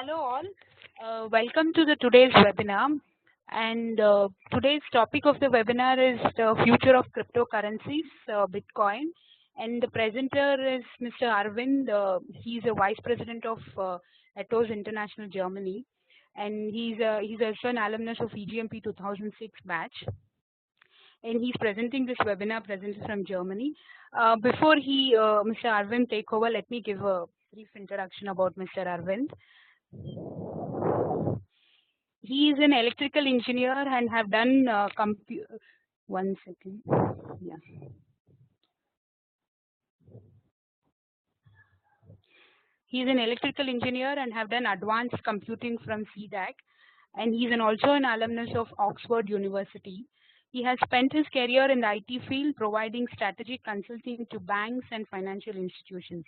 Hello all, welcome to today's webinar. And today's topic of the webinar is the future of cryptocurrencies, Bitcoin. And the presenter is Mr. Arvind. He's a vice president of Atos International Germany, and he's also an alumnus of EGMP 2006 batch. And he's presenting this webinar presented from Germany. Before Mr. Arvind take over, let me give a brief introduction about Mr. Arvind. He is an electrical engineer and have done one second. Yeah. He is an electrical engineer and have done advanced computing from CDAC, and he is also an alumnus of Oxford University. He has spent his career in the IT field, providing strategic consulting to banks and financial institutions.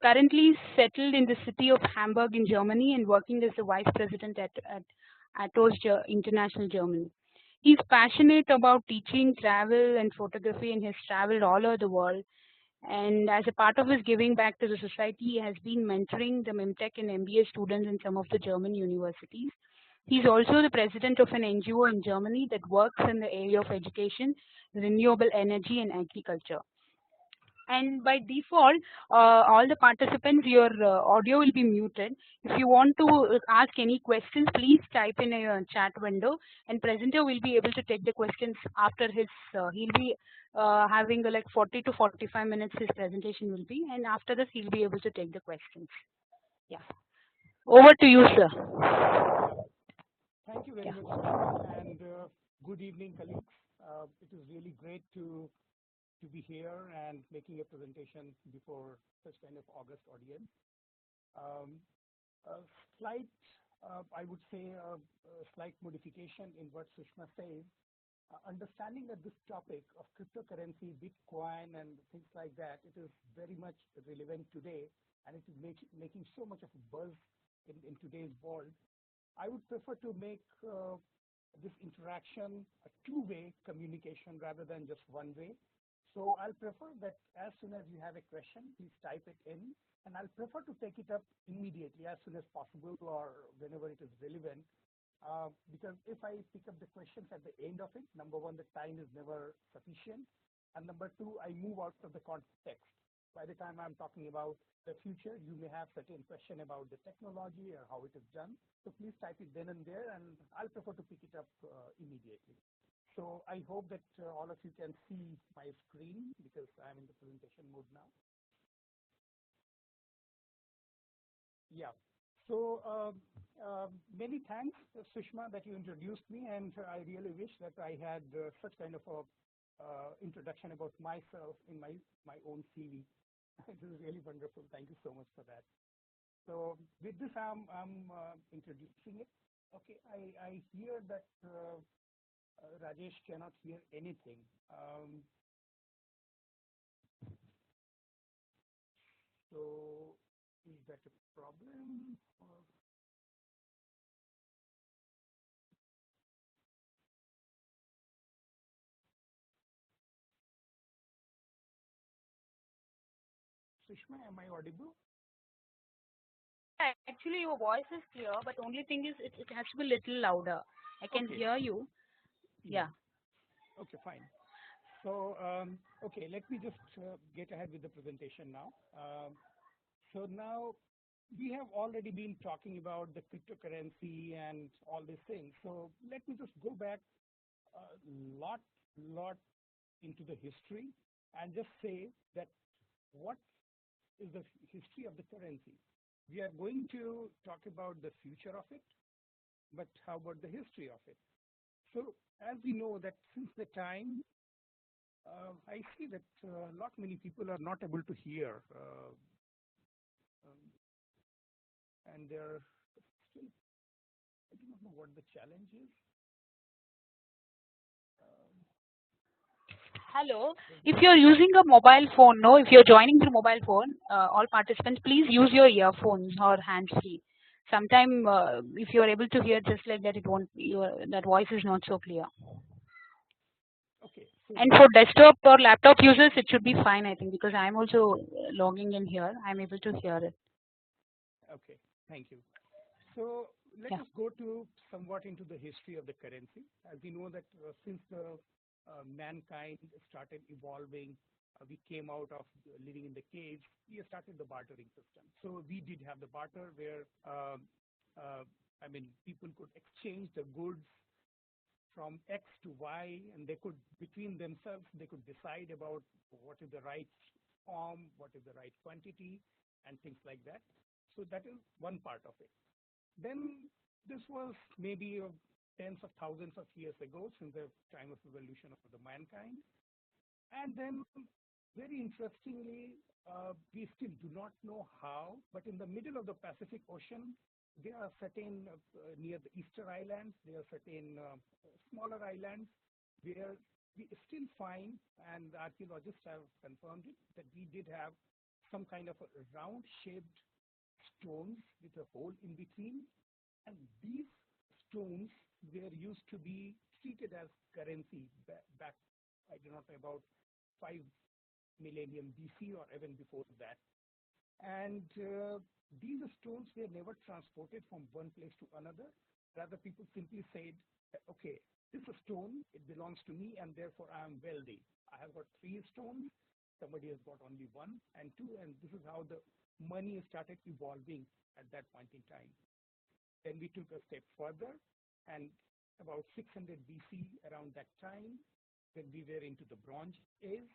Currently settled in the city of Hamburg in Germany and working as the vice president at Atos International Germany. He's passionate about teaching, travel, and photography, and has traveled all over the world. And as a part of his giving back to the society, he has been mentoring the MTech and MBA students in some of the German universities. He's also the president of an NGO in Germany that works in the area of education, renewable energy, and agriculture. And by default, all the participants, your audio will be muted. If you want to ask any questions, please type in a chat window, and presenter will be able to take the questions after his, he'll be having like 40 to 45 minutes his presentation will be, and after this he'll be able to take the questions. Yeah. Over to you, sir. Thank you very much, and good evening, colleagues. It is really great to be here and making a presentation before such kind of august audience. A slight, I would say, a slight modification in what Sushma says. Understanding that this topic of cryptocurrency, Bitcoin, and things like that, it is very much relevant today, and it is making so much of a buzz in today's world. I would prefer to make this interaction a two-way communication rather than just one way. So I'll prefer that as soon as you have a question, please type it in, and I'll prefer to take it up immediately as soon as possible or whenever it is relevant. Because if I pick up the questions at the end of it, number one, the time is never sufficient. And number two, I move out of the context. By the time I'm talking about the future, you may have certain question about the technology or how it is done. So please type it then and there, and I'll prefer to pick it up immediately. So I hope that all of you can see my screen because I'm in the presentation mode now. Yeah. So many thanks, Sushma, that you introduced me, and I really wish that I had such kind of a introduction about myself in my own CV. It is really wonderful. Thank you so much for that. So with this, I'm introducing it. Okay, I hear that Rajesh cannot hear anything. So is that a problem? Sushma, am I audible? Actually, your voice is clear, but only thing is it has to be a little louder. I can hear you. Yeah. Okay, fine. So, okay, let me just get ahead with the presentation now. So now we have already been talking about the cryptocurrency and all these things. So let me just go back a lot into the history and just say that what is the history of the currency. We are going to talk about the future of it, but how about the history of it? So as we know that since the time, I see that not many people are not able to hear, and they're still, I do not know what the challenge is. Hello. If you're using a mobile phone, no, if you're joining through mobile phone, all participants, please use your earphones or hands-free. Sometime, if you're able to hear just like that, it won't. That voice is not so clear. Okay. So and for desktop or laptop users, it should be fine, I think, because I'm also logging in here. I'm able to hear it. Okay. Thank you. So let Yeah. us go to somewhat into the history of the currency. As we know that since the mankind started evolving, we came out of living in the caves, we started the bartering system. So we did have the barter where, I mean, people could exchange the goods from X to Y, and they could, between themselves, they could decide about what is the right form, what is the right quantity, and things like that. So that is one part of it. Then this was maybe tens of thousands of years ago, since the time of evolution of the mankind. And then, very interestingly, we still do not know how, but in the middle of the Pacific Ocean, there are certain, near the Easter Islands, there are certain smaller islands where we still find, and the archaeologists have confirmed it, that we did have some kind of a round-shaped stones with a hole in between. And these stones were used to be treated as currency back, I do not know, about 5 millennium BC or even before that. And these stones were never transported from one place to another. Rather, people simply said, okay, this is a stone, it belongs to me, and therefore I am wealthy. I have got 3 stones, somebody has got only 1 and 2, and this is how the money started evolving at that point in time. Then we took a step further, and about 600 BC, around that time, when we were into the Bronze Age,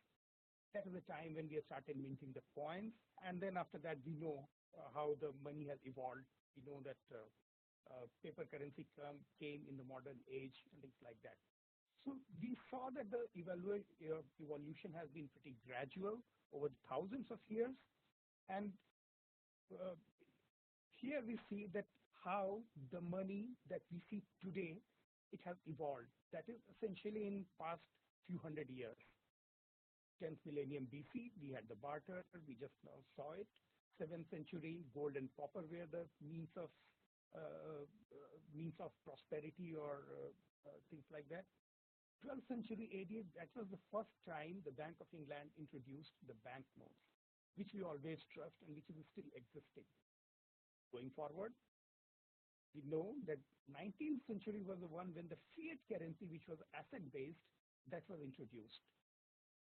that is the time when we started minting the coins. And then after that, we know how the money has evolved. We know that paper currency came in the modern age and things like that. So we saw that the evolution has been pretty gradual over thousands of years. And uh, here we see that how the money that we see today, it has evolved. That is essentially in past few hundred years. 10th millennium BC, we had the barter, we just now saw it. 7th century, gold and copper were the means of prosperity or things like that. 12th century AD, that was the first time the Bank of England introduced the banknotes, which we always trust and which is still existing. Going forward, we know that 19th century was the one when the fiat currency, which was asset-based, that was introduced.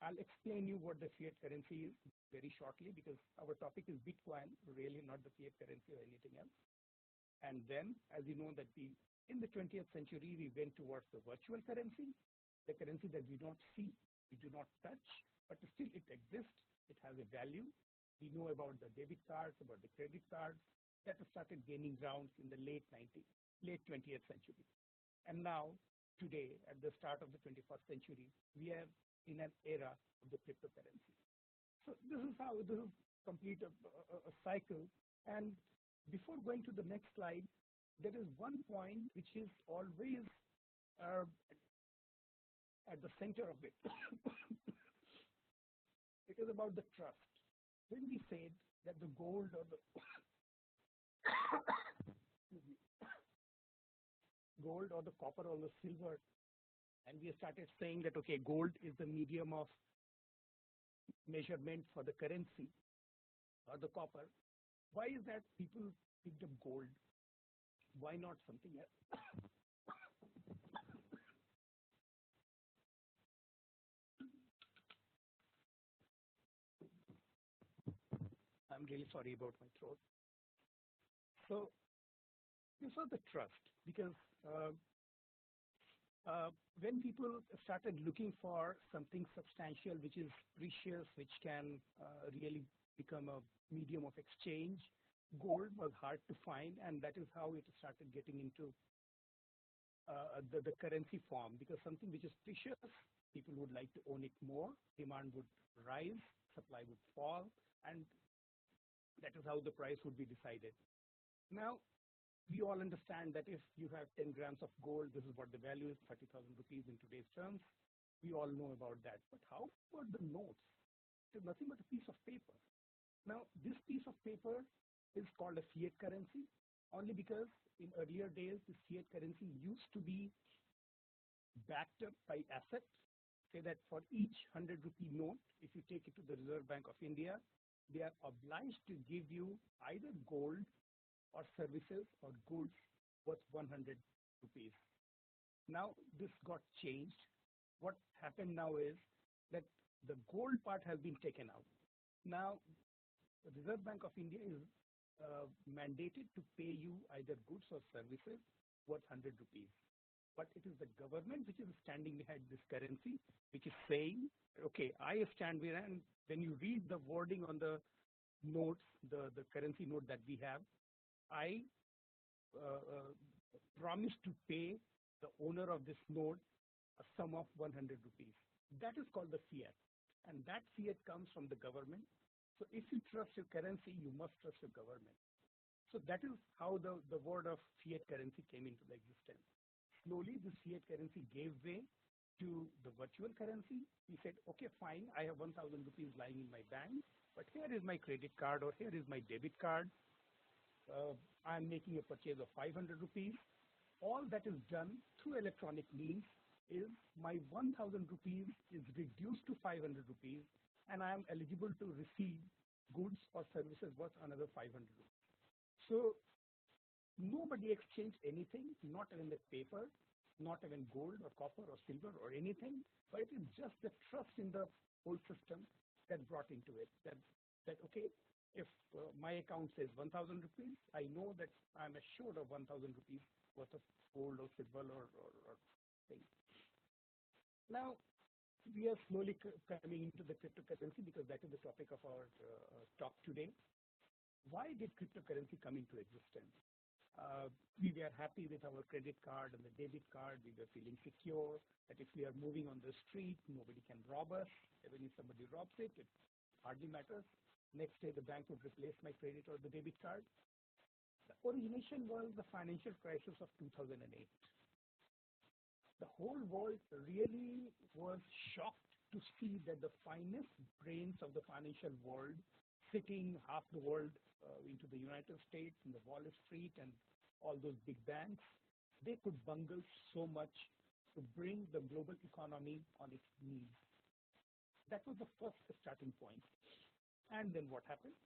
I'll explain you what the fiat currency is very shortly because our topic is Bitcoin, really not the fiat currency or anything else. And then, as you know, that in the 20th century, we went towards the virtual currency, the currency that we don't see, we do not touch, but still it exists, it has a value. We know about the debit cards, about the credit cards, that started gaining ground in the late 20th century. And now, today, at the start of the 21st century, we are in an era of the cryptocurrency. So this is how this is complete a cycle. And before going to the next slide, there is one point which is always at the center of it. It is about the trust. When we said that the gold or the gold or the copper or the silver, and we started saying that, okay, gold is the medium of measurement for the currency or the copper. Why is that people picked up gold? Why not something else? I'm really sorry about my throat. So this was the trust because when people started looking for something substantial, which is precious, which can really become a medium of exchange, gold was hard to find, and that is how it started getting into the currency form, because something which is precious, people would like to own it more, demand would rise, supply would fall, and that is how the price would be decided. Now, we all understand that if you have 10 grams of gold, this is what the value is, 30,000 rupees in today's terms. We all know about that. But how about the notes? It's nothing but a piece of paper. Now, this piece of paper is called a fiat currency, only because in earlier days, this fiat currency used to be backed up by assets. Say that for each 100 rupee note, if you take it to the Reserve Bank of India, they are obliged to give you either gold or services or goods worth 100 rupees. Now this got changed. What happened now is that the gold part has been taken out. Now the Reserve Bank of India is mandated to pay you either goods or services worth 100 rupees. But it is the government which is standing behind this currency, which is saying, okay, I stand behind. And when you read the wording on the notes, the currency note that we have, I promise to pay the owner of this note a sum of 100 rupees. That is called the fiat. And that fiat comes from the government. So if you trust your currency, you must trust your government. So that is how the word of fiat currency came into the existence. Slowly, this fiat currency gave way to the virtual currency. We said, okay, fine, I have 1,000 rupees lying in my bank, but here is my credit card or here is my debit card. I'm making a purchase of 500 rupees. All that is done through electronic means is my 1,000 rupees is reduced to 500 rupees, and I am eligible to receive goods or services worth another 500 rupees. So nobody exchanged anything, not even the paper, not even gold or copper or silver or anything, but it is just the trust in the whole system that brought into it. That okay, if my account says 1,000 rupees, I know that I'm assured of 1,000 rupees worth of gold or silver or thing. Now, we are slowly coming into the cryptocurrency because that is the topic of our talk today. Why did cryptocurrency come into existence? We were happy with our credit card and the debit card. We were feeling secure that if we are moving on the street, nobody can rob us. Even if somebody robs it, it hardly matters. Next day, the bank would replace my credit or the debit card. The origination was the financial crisis of 2008. The whole world really was shocked to see that the finest brains of the financial world sitting half the world into the United States, in the Wall Street and all those big banks, they could bungle so much to bring the global economy on its knees. That was the first starting point. And then what happened?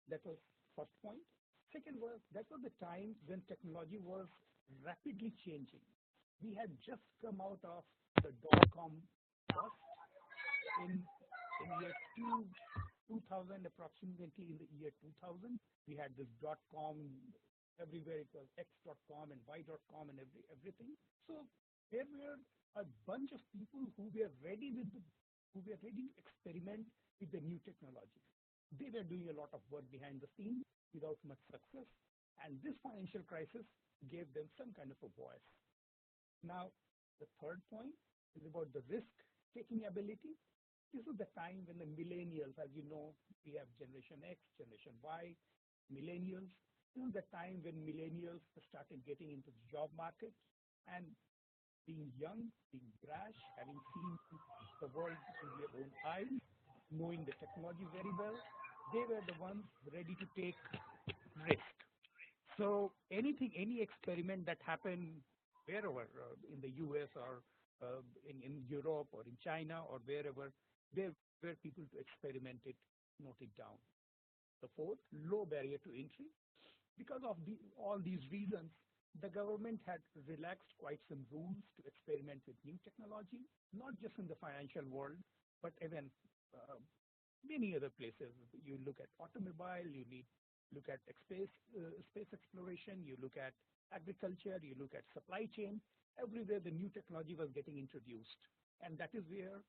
That was first point. Second was, that was the time when technology was rapidly changing. We had just come out of the dot-com bust in year 2000, approximately in the year 2000. We had this dot-com everywhere. It was X.com and Y.com and everything. So there were a bunch of people who were ready to experiment with the new technology. They were doing a lot of work behind the scenes without much success. And this financial crisis gave them some kind of a voice. Now, the third point is about the risk-taking ability. This is the time when the millennials, as you know, we have Generation X, Generation Y, millennials. This is the time when millennials started getting into the job market and being young, being brash, having seen the world with their own eyes, knowing the technology very well, they were the ones ready to take risk. So any experiment that happened wherever, in the US or in Europe or in China or wherever, there were people to experiment it, note it down. The fourth, low barrier to entry. Because of all these reasons, the government had relaxed quite some rules to experiment with new technology, not just in the financial world, but even many other places. You look at automobile, look at space exploration, you look at agriculture, you look at supply chain. Everywhere the new technology was getting introduced. And that is where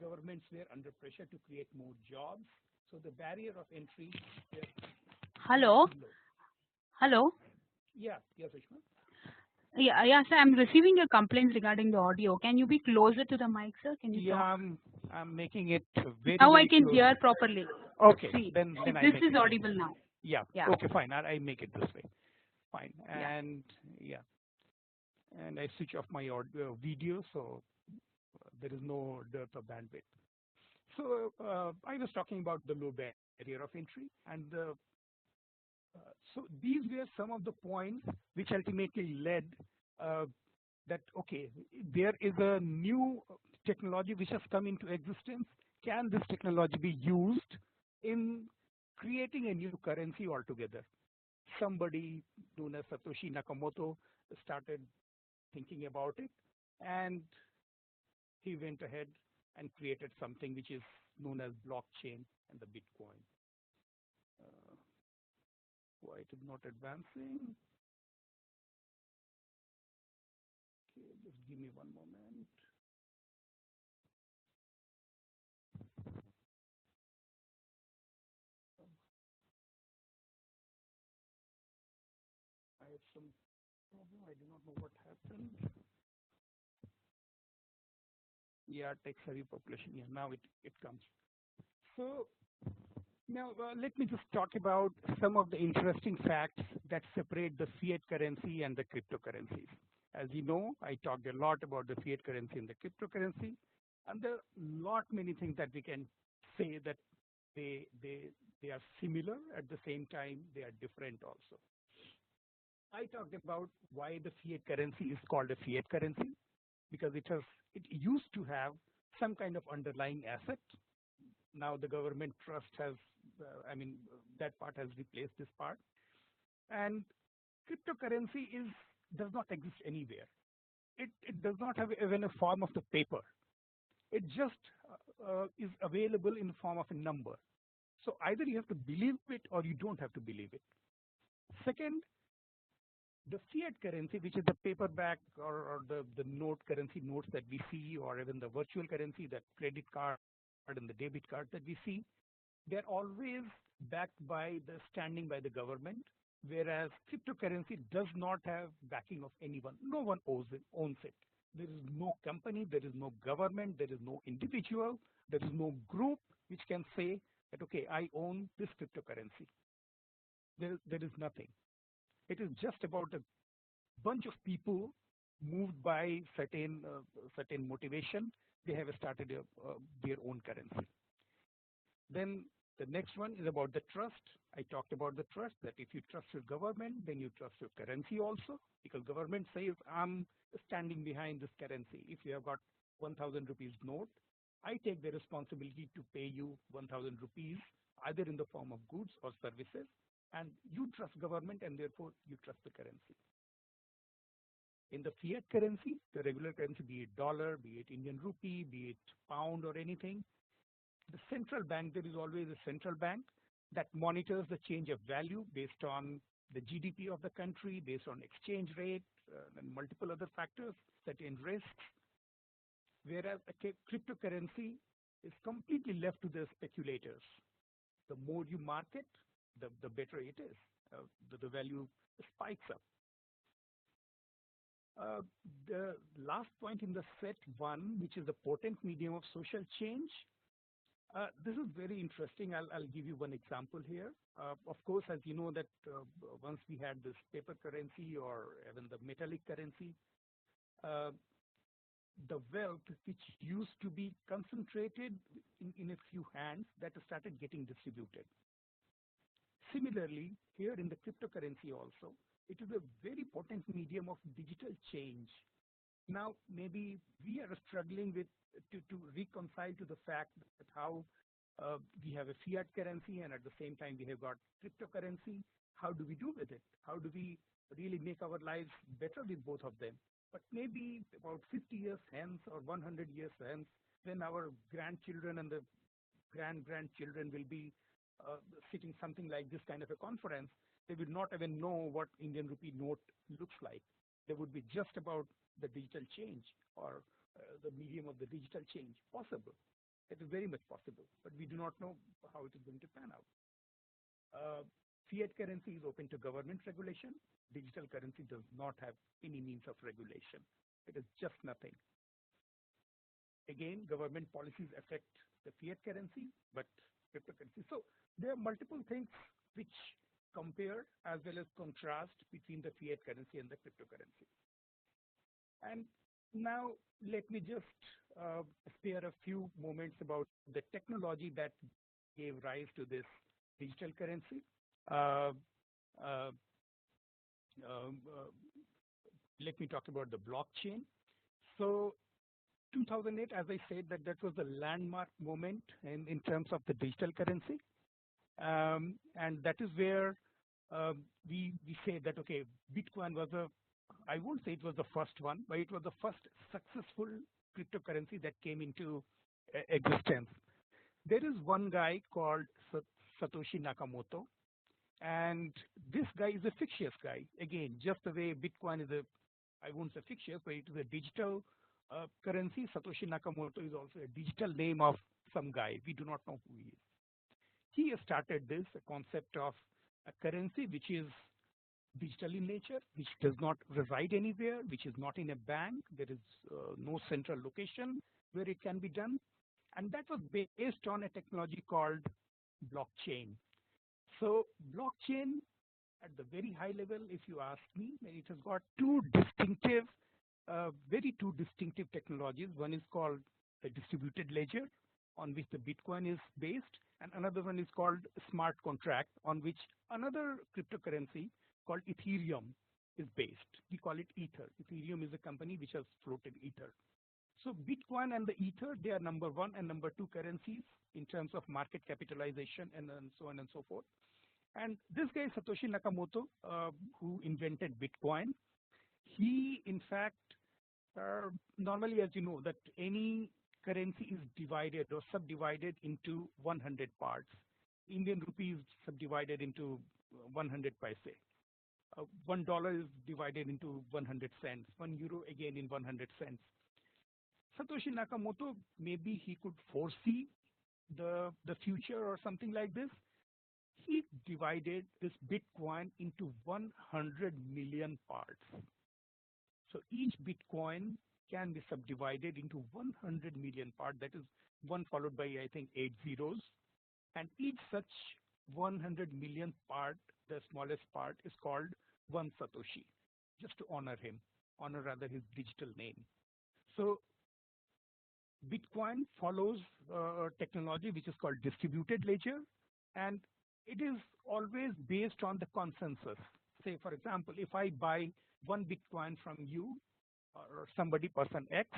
governments were under pressure to create more jobs. So the barrier of entry were Hello? low. Hello? Yeah, Sushma. Yeah, sir, I'm receiving a complaint regarding the audio. Can you be closer to the mic, sir? Can you talk? I'm making it very, Now I very can close. hear properly. Okay, See, then I this make is it. audible now. Yeah. Yeah. Okay, fine. I make it this way. Fine. Yeah. And yeah, and I switch off my audio video, so there is no dearth of bandwidth. So I was talking about the low barrier of entry, and so these were some of the points which ultimately led that, okay, there is a new technology which has come into existence. Can this technology be used in creating a new currency altogether? somebody known as Satoshi Nakamoto started thinking about it, and he went ahead and created something which is known as blockchain and the Bitcoin. Why it is not advancing? Okay, just give me one moment. I have some problem. I do not know what happened. Yeah, tech-savvy population. Yeah, now it comes. So now let me just talk about some of the interesting facts that separate the fiat currency and the cryptocurrencies. As you know, I talked a lot about the fiat currency and the cryptocurrency, and there are lot many things that we can say that they are similar at the same time they are different also. I talked about why the fiat currency is called a fiat currency because it used to have some kind of underlying asset. Now the government trust has, that part has replaced this part. And cryptocurrency does not exist anywhere. It does not have even a form of the paper. It just is available in the form of a number. So either you have to believe it or you don't have to believe it. Second, the fiat currency, which is the paperback or the note currency notes that we see, or even the virtual currency, that credit card and the debit card that we see, they're always backed by the standing by the government, whereas cryptocurrency does not have backing of anyone. No one owns it. There is no company, there is no government, there is no individual, there is no group which can say that, okay, I own this cryptocurrency. There is nothing. It is just about a bunch of people moved by certain motivation. They have started their own currency. Then the next one is about the trust. I talked about the trust, that if you trust your government, then you trust your currency also, because government says, I'm standing behind this currency. If you have got 1,000 rupees note, I take the responsibility to pay you 1,000 rupees, either in the form of goods or services, and you trust government, and therefore you trust the currency. In the fiat currency, the regular currency, be it dollar, be it Indian rupee, be it pound or anything, the central bank, there is always a central bank that monitors the change of value based on the GDP of the country, based on exchange rate, and multiple other factors, certain risks. Whereas a cryptocurrency is completely left to the speculators. The more you market, the better it is. The value spikes up. The last point in the set one, which is the potent medium of social change. This is very interesting. I'll give you one example here. Of course, as you know that once we had this paper currency or even the metallic currency, the wealth which used to be concentrated in a few hands, that started getting distributed. Similarly, here in the cryptocurrency also, it is a very potent medium of digital change. Now, maybe we are struggling with to reconcile to the fact that how we have a fiat currency and at the same time we have got cryptocurrency. How do we do with it? How do we really make our lives better with both of them? But maybe about 50 years hence or 100 years hence, when our grandchildren and the grandchildren will be sitting something like this kind of a conference, they will not even know what Indian rupee note looks like. They would be just about the digital change or the medium of the digital change. Possible. It is very much possible, but we do not know how it is going to pan out. Fiat currency is open to government regulation. Digital currency does not have any means of regulation. It is just nothing. Again, government policies affect the fiat currency, but cryptocurrency. So there are multiple things which compare as well as contrast between the fiat currency and the cryptocurrency. And now let me just spare a few moments about the technology that gave rise to this digital currency. Let me talk about the blockchain. So 2008, as I said, that was the landmark moment in terms of the digital currency. And that is where we say that, okay, Bitcoin was I won't say it was the first one, but it was the first successful cryptocurrency that came into existence. There is one guy called Satoshi Nakamoto, and this guy is a fictitious guy. Again, just the way Bitcoin is I won't say fictitious, but it is a digital currency. Satoshi Nakamoto is also a digital name of some guy. We do not know who he is. He has started this concept of a currency which is digital in nature, which does not reside anywhere, which is not in a bank. There is no central location where it can be done. And that was based on a technology called blockchain. So blockchain at the very high level, if you ask me, it has got two distinctive technologies. One is called the distributed ledger, on which the Bitcoin is based, and another one is called smart contract, on which another cryptocurrency called Ethereum is based. We call it Ether. Ethereum is a company which has floated Ether. So Bitcoin and the Ether, they are number one and number two currencies in terms of market capitalization and so on and so forth. And this guy, Satoshi Nakamoto, who invented Bitcoin, he, in fact, normally, as you know, that any currency is divided or subdivided into 100 parts. Indian rupee is subdivided into 100 paise. $1 is divided into 100 cents. 1 euro again in 100 cents. Satoshi Nakamoto, maybe he could foresee the future or something like this. He divided this Bitcoin into 100 million parts. So each Bitcoin can be subdivided into 100 million parts. That is one followed by, I think, 8 zeros. And each such 100 million part, the smallest part, is called 1 Satoshi, just to honor him, honor rather his digital name. So Bitcoin follows technology which is called distributed ledger, and it is always based on the consensus. Say, for example, if I buy 1 Bitcoin from you or somebody, person X,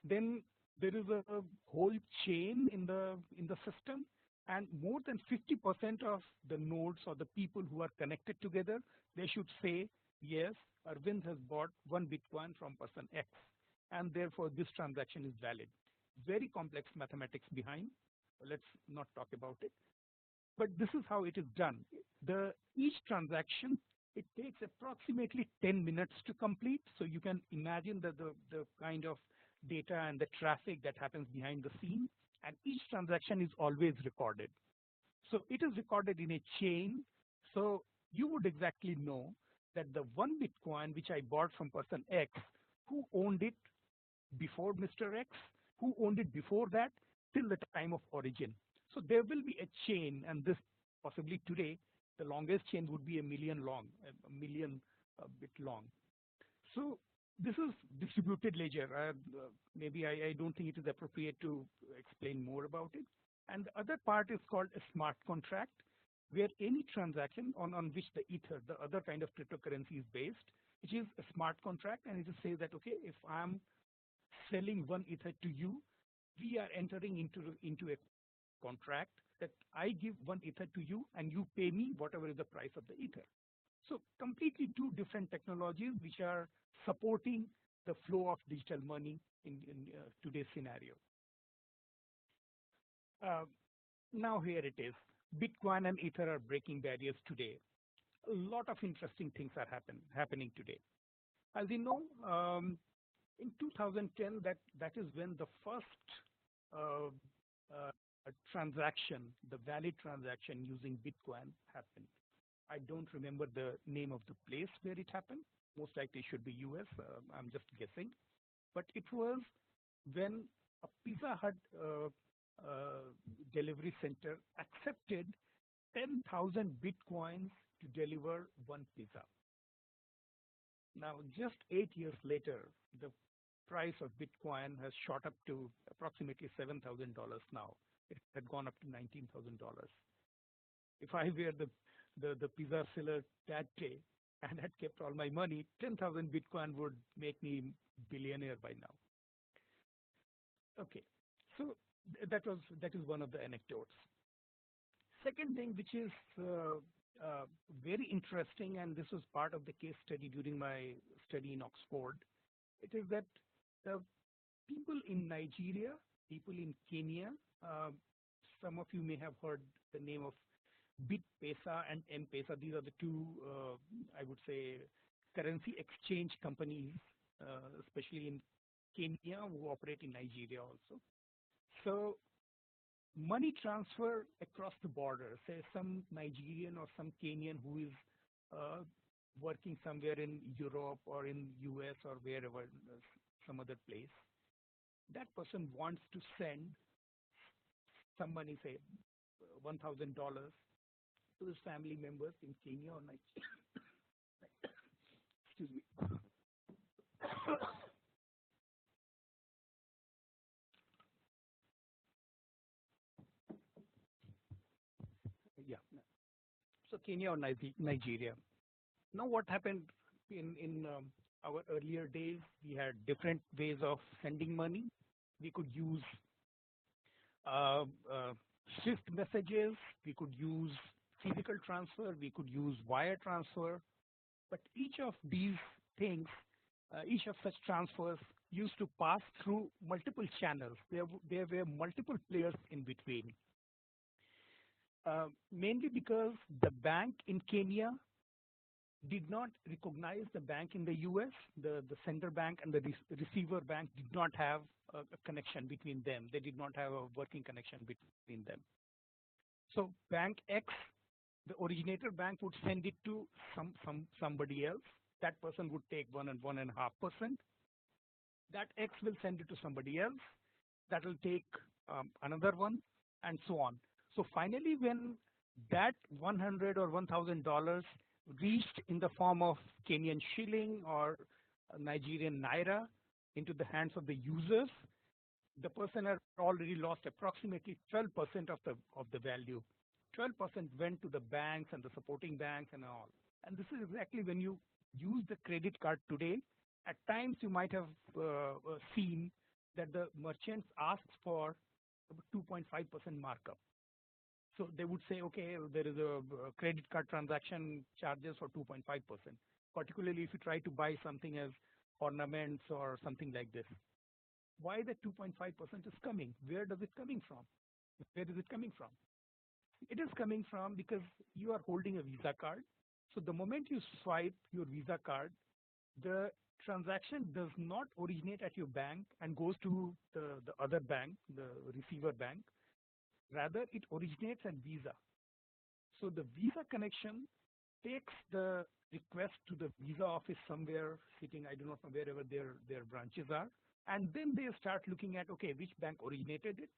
then there is a whole chain in the system, and more than 50% of the nodes or the people who are connected together, they should say, yes, Arvind has bought 1 Bitcoin from person X, and therefore this transaction is valid. Very complex mathematics behind. Let's not talk about it. But this is how it is done. Each transaction, it takes approximately 10 minutes to complete. So you can imagine that the kind of data and the traffic that happens behind the scene. And each transaction is always recorded. So it is recorded in a chain. So you would exactly know that the 1 Bitcoin which I bought from person X, who owned it before Mr. X, who owned it before that, till the time of origin. So there will be a chain, and this possibly today, the longest chain would be a million bit long. So this is distributed ledger. Maybe I don't think it is appropriate to explain more about it. And the other part is called a smart contract, where any transaction on which the Ether, the other kind of cryptocurrency, is based, which is a smart contract, and it just says that, okay, if I'm selling 1 Ether to you, we are entering into a contract that I give 1 Ether to you and you pay me whatever is the price of the Ether. So completely two different technologies which are supporting the flow of digital money in today's scenario. Now here it is. Bitcoin and Ether are breaking barriers today. A lot of interesting things are happening today. As you know, in 2010, that is when the first transaction, the valid transaction using Bitcoin happened. I don't remember the name of the place where it happened. Most likely it should be US. I'm just guessing. But it was when a Pizza Hut delivery center accepted 10,000 Bitcoins to deliver 1 pizza. Now, just 8 years later, the price of Bitcoin has shot up to approximately $7,000 now. It had gone up to $19,000. If I were the pizza seller that day and had kept all my money, 10,000 Bitcoin would make me billionaire by now. Okay, so that is one of the anecdotes. Second thing, which is uh, very interesting, and this was part of the case study during my study in Oxford. It is that the people in Nigeria, people in Kenya, uh, some of you may have heard the name of BitPesa and M-Pesa. These are the two, I would say, currency exchange companies, especially in Kenya, who operate in Nigeria also. So money transfer across the border, say some Nigerian or some Kenyan who is uh, working somewhere in Europe or in US or wherever, some other place, that person wants to send some money, say $1,000 to his family members in Kenya or Nigeria. Excuse me. Yeah. So Kenya or Nigeria. Now what happened in our earlier days, we had different ways of sending money. We could use uh, uh, Swift messages, we could use physical transfer, we could use wire transfer, but each of these things, each of such transfers used to pass through multiple channels. There were multiple players in between. Mainly because the bank in Kenya did not recognize the bank in the US. The sender bank and the receiver bank did not have a connection between them. They did not have a working connection between them. So Bank X, the originator bank, would send it to somebody else. That person would take 1.5%. That X will send it to somebody else. That will take another one, and so on. So finally, when that $100 or $1,000 reached in the form of Kenyan shilling or Nigerian naira into the hands of the users, the person had already lost approximately 12% of the value. 12% went to the banks and the supporting banks and all. And this is exactly when you use the credit card today. At times, you might have seen that the merchants ask for 2.5% markup. So they would say, okay, there is a credit card transaction charges for 2.5%, particularly if you try to buy something as ornaments or something like this. Why the 2.5% is coming? Where does it coming from? Where is it coming from? It is coming from because you are holding a Visa card. So the moment you swipe your Visa card, the transaction does not originate at your bank and goes to the other bank, the receiver bank. Rather, it originates at Visa. So the Visa connection takes the request to the Visa office somewhere sitting, I do not know, wherever their branches are. And then they start looking at, okay, which bank originated it.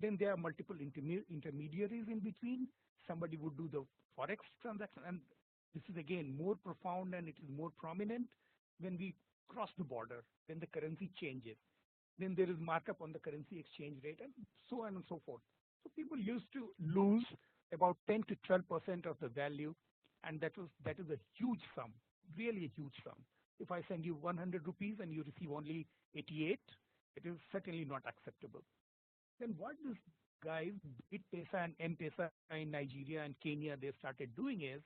Then there are multiple intermediaries in between. Somebody would do the Forex transaction. And this is, again, more profound and it is more prominent when we cross the border, when the currency changes. Then there is markup on the currency exchange rate and so on and so forth. So people used to lose about 10 to 12% of the value, and that is a huge sum, really a huge sum. If I send you 100 rupees and you receive only 88, it is certainly not acceptable. Then what these guys, BitPesa and M-Pesa in Nigeria and Kenya, they started doing is,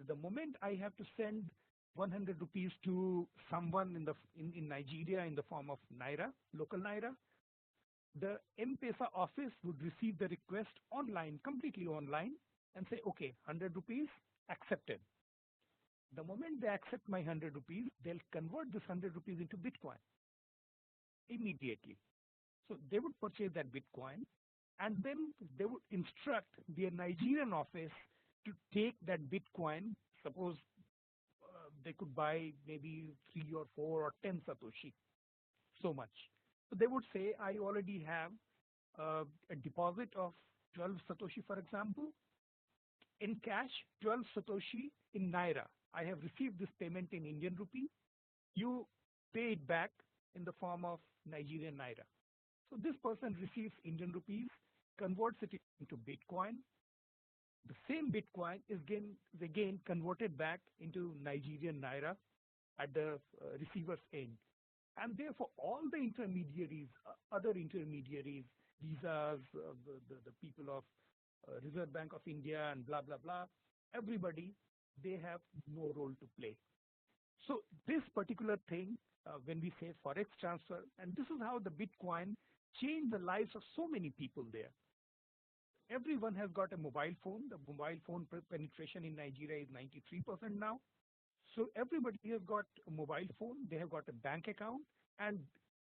the moment I have to send 100 rupees to someone in Nigeria in the form of naira, local naira, the M-Pesa office would receive the request online, completely online, and say, okay, 100 rupees accepted. The moment they accept my 100 rupees, they'll convert this 100 rupees into Bitcoin immediately. So they would purchase that Bitcoin, and then they would instruct their Nigerian office to take that Bitcoin. Suppose they could buy maybe 3 or 4 or 10 Satoshi, so much. So they would say, I already have a deposit of 12 Satoshi, for example, in cash, 12 Satoshi in Naira. I have received this payment in Indian rupee. You pay it back in the form of Nigerian Naira. So this person receives Indian rupees, converts it into Bitcoin. The same Bitcoin is again converted back into Nigerian Naira at the receiver's end. And therefore, all the intermediaries, other intermediaries, visas, the people of Reserve Bank of India and blah, blah, blah, everybody, they have no role to play. So this particular thing, when we say forex transfer, and this is how the Bitcoin changed the lives of so many people there. Everyone has got a mobile phone. The mobile phone penetration in Nigeria is 93% now. So everybody has got a mobile phone. They have got a bank account, and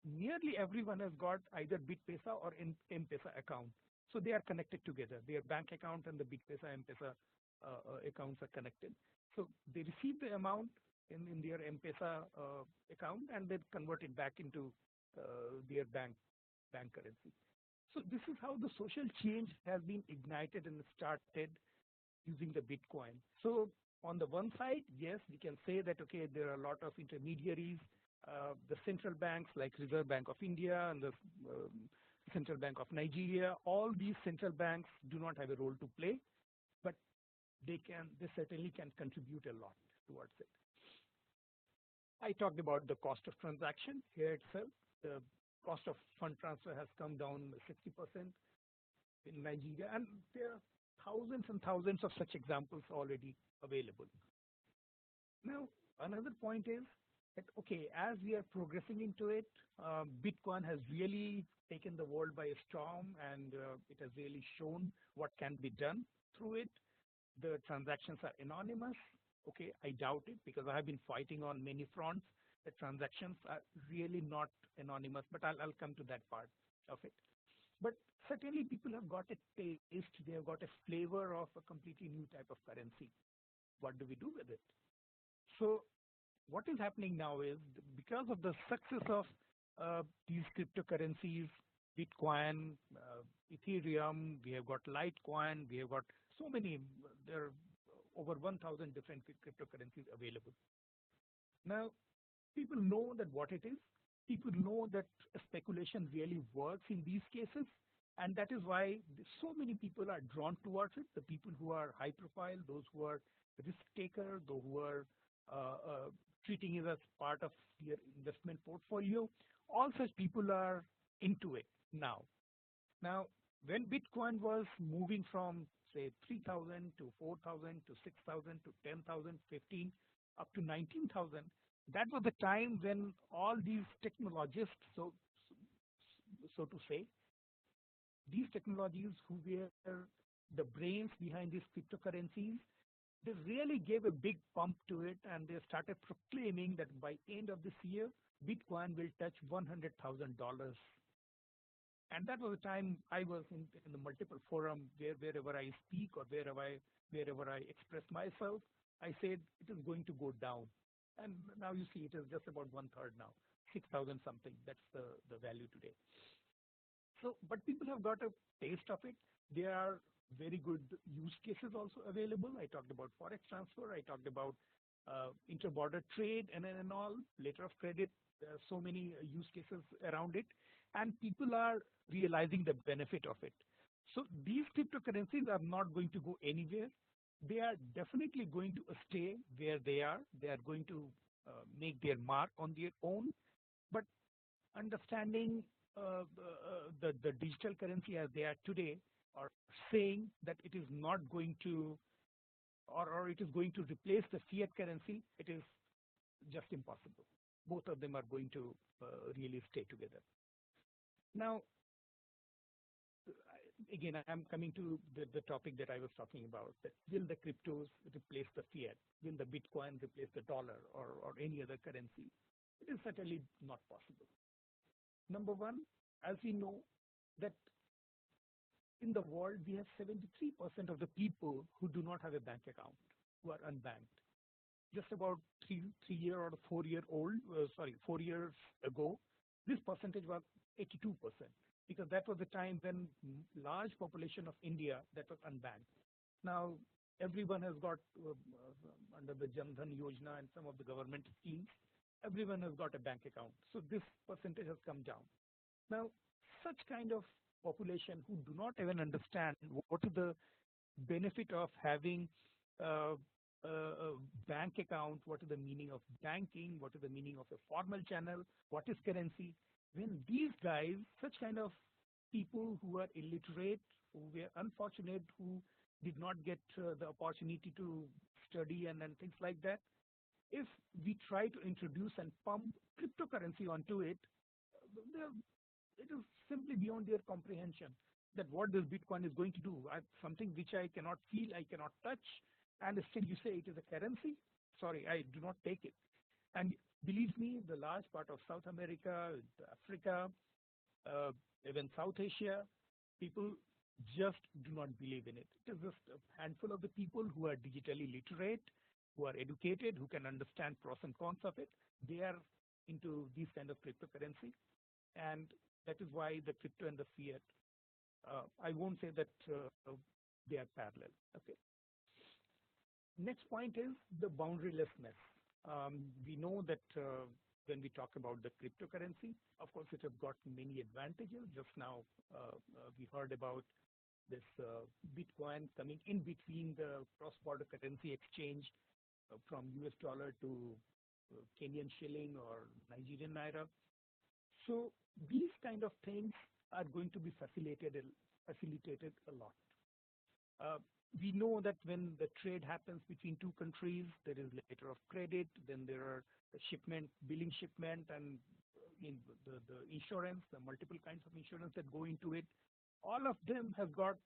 nearly everyone has got either BitPesa or M-Pesa account. So they are connected together. Their bank account and the BitPesa, M-Pesa accounts are connected. So they receive the amount in their M-Pesa account, and they convert it back into their bank currency. So this is how the social change has been ignited and started using the Bitcoin. So on the one side, yes, we can say that, okay, there are a lot of intermediaries, the central banks like Reserve Bank of India and the Central Bank of Nigeria. All these central banks do not have a role to play, but they certainly can contribute a lot towards it. I talked about the cost of transaction here itself. The cost of fund transfer has come down 60% in Nigeria, and there are thousands and thousands of such examples already available. Now, another point is that, okay, as we are progressing into it, Bitcoin has really taken the world by a storm, and it has really shown what can be done through it. The transactions are anonymous. Okay, I doubt it, because I have been fighting on many fronts. The transactions are really not anonymous, but I'll come to that part of it. But certainly people have got a taste, they have got a flavor of a completely new type of currency. What do we do with it? So what is happening now is, because of the success of these cryptocurrencies, Bitcoin, Ethereum, we have got Litecoin, we have got so many, there are over 1,000 different cryptocurrencies available. Now, people know that what it is. People know that speculation really works in these cases, and that is why so many people are drawn towards it. The people who are high profile, those who are risk taker, those who are treating it as part of their investment portfolio, all such people are into it now. Now, when Bitcoin was moving from, say, 3,000 to 4,000 to 6,000 to 10,000, 15, up to 19,000, that was the time when all these technologists, so to say, these technologies who were the brains behind these cryptocurrencies, they really gave a big pump to it, and they started proclaiming that by end of this year, Bitcoin will touch $100,000. And that was the time I was in the multiple forum wherever I speak or wherever I express myself, I said it is going to go down. And now you see it is just about 1/3 now, 6,000 something. That's the value today. So, but people have got a taste of it. There are very good use cases also available. I talked about forex transfer. I talked about inter-border trade and all, letter of credit. There are so many use cases around it, and people are realizing the benefit of it. So these cryptocurrencies are not going to go anywhere. They are definitely going to stay where they are. They are going to make their mark on their own. But understanding the digital currency as they are today, or saying that it is not going to, or it is going to replace the fiat currency, it is just impossible. Both of them are going to really stay together. Now, again, I'm coming to the topic that I was talking about, that will the cryptos replace the fiat? Will the Bitcoin replace the dollar or any other currency? It is certainly not possible. Number one, as we know that in the world, we have 73% of the people who do not have a bank account, who are unbanked. Just about 4 years ago, this percentage was 82%, because that was the time when large population of India that was unbanked. Now, everyone has got, under the Jan Dhan Yojana and some of the government schemes, everyone has got a bank account. So this percentage has come down. Now, such kind of population who do not even understand what is the benefit of having a bank account, what is the meaning of banking, what is the meaning of a formal channel, what is currency. When these guys, such kind of people who are illiterate, who were unfortunate, who did not get the opportunity to study and things like that. If we try to introduce and pump cryptocurrency onto it, it is simply beyond their comprehension that what this Bitcoin is going to do. Something which I cannot feel, I cannot touch, and still you say it is a currency. Sorry, I do not take it. And believe me, the large part of South America, Africa, uh, even South Asia, people just do not believe in it. It is just a handful of the people who are digitally literate, who are educated, who can understand pros and cons of it. They are into these kind of cryptocurrency, and that is why the crypto and the fiat. I won't say that they are parallel. Okay. Next point is the boundarylessness. We know that when we talk about the cryptocurrency, of course, it has got many advantages. Just now, we heard about this Bitcoin coming in between the cross-border currency exchange from US dollar to Kenyan shilling or Nigerian naira. So these kind of things are going to be facilitated a lot. We know that when the trade happens between two countries, there is letter of credit, then there are the shipment, billing shipment, and the insurance, the multiple kinds of insurance that go into it. All of them have got,